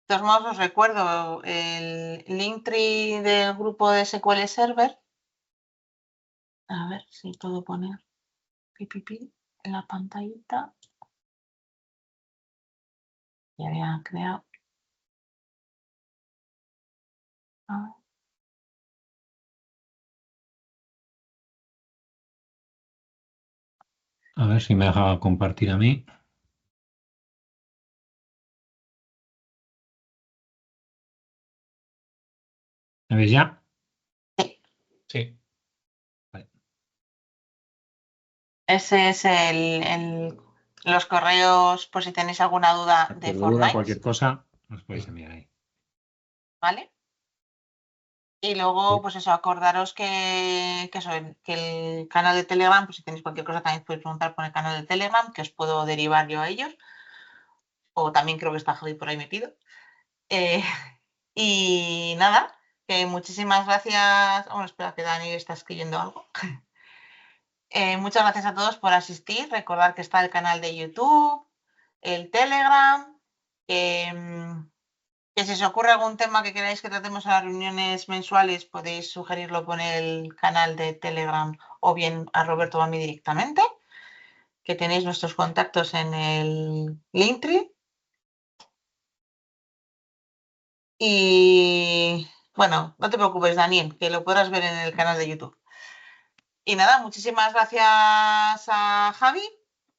todos modos, os recuerdo el Linktree del grupo de SQL Server. A ver si puedo poner en la pantallita. Ya había creado.
A ver si me deja compartir a mí. ¿Me veis ya?
Sí.
Vale.
Ese es los correos por si tenéis alguna duda de Fortnite.
Cualquier cosa, os podéis enviar ahí.
¿Vale? Y luego, pues eso, acordaros que el canal de Telegram, pues si tenéis cualquier cosa también podéis preguntar por el canal de Telegram, que os puedo derivar yo a ellos. O también creo que está Javi por ahí metido. Y nada, que muchísimas gracias. Bueno, espera que Dani está escribiendo algo. Muchas gracias a todos por asistir. Recordad que está el canal de YouTube, el Telegram, que si os ocurre algún tema que queráis que tratemos en las reuniones mensuales, podéis sugerirlo por el canal de Telegram o bien a Roberto o a mí directamente, que tenéis nuestros contactos en el Linktree. Y bueno, no te preocupes, Daniel, que lo podrás ver en el canal de YouTube. Y nada, muchísimas gracias a Javi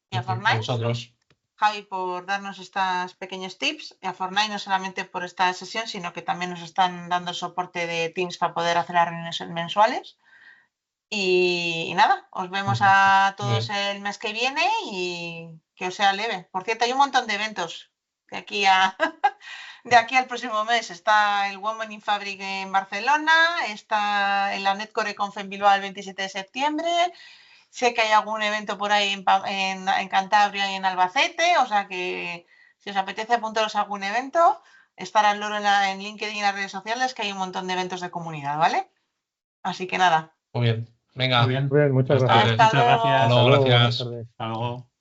y a Fortnite.
A vosotros.
Javi, por darnos estos pequeños tips, y a Fortnite no solamente por esta sesión, sino que también nos están dando el soporte de Teams para poder hacer las reuniones mensuales. Y nada, os vemos a todos el mes que viene y que os sea leve. Por cierto, hay un montón de eventos de aquí al próximo mes. Está el Women in Fabric en Barcelona, está en la Netcore Conf en Bilbao el 27 de septiembre. Sé que hay algún evento por ahí en Cantabria y en Albacete, o sea que si os apetece apuntaros a algún evento, estar al loro en LinkedIn y en las redes sociales, que hay un montón de eventos de comunidad, ¿vale? Así que nada.
Muy bien. Venga.
Muy bien.
Muy bien, muchas gracias.
Hasta luego.
Hasta luego, gracias.
Buenas tardes.
Hasta luego.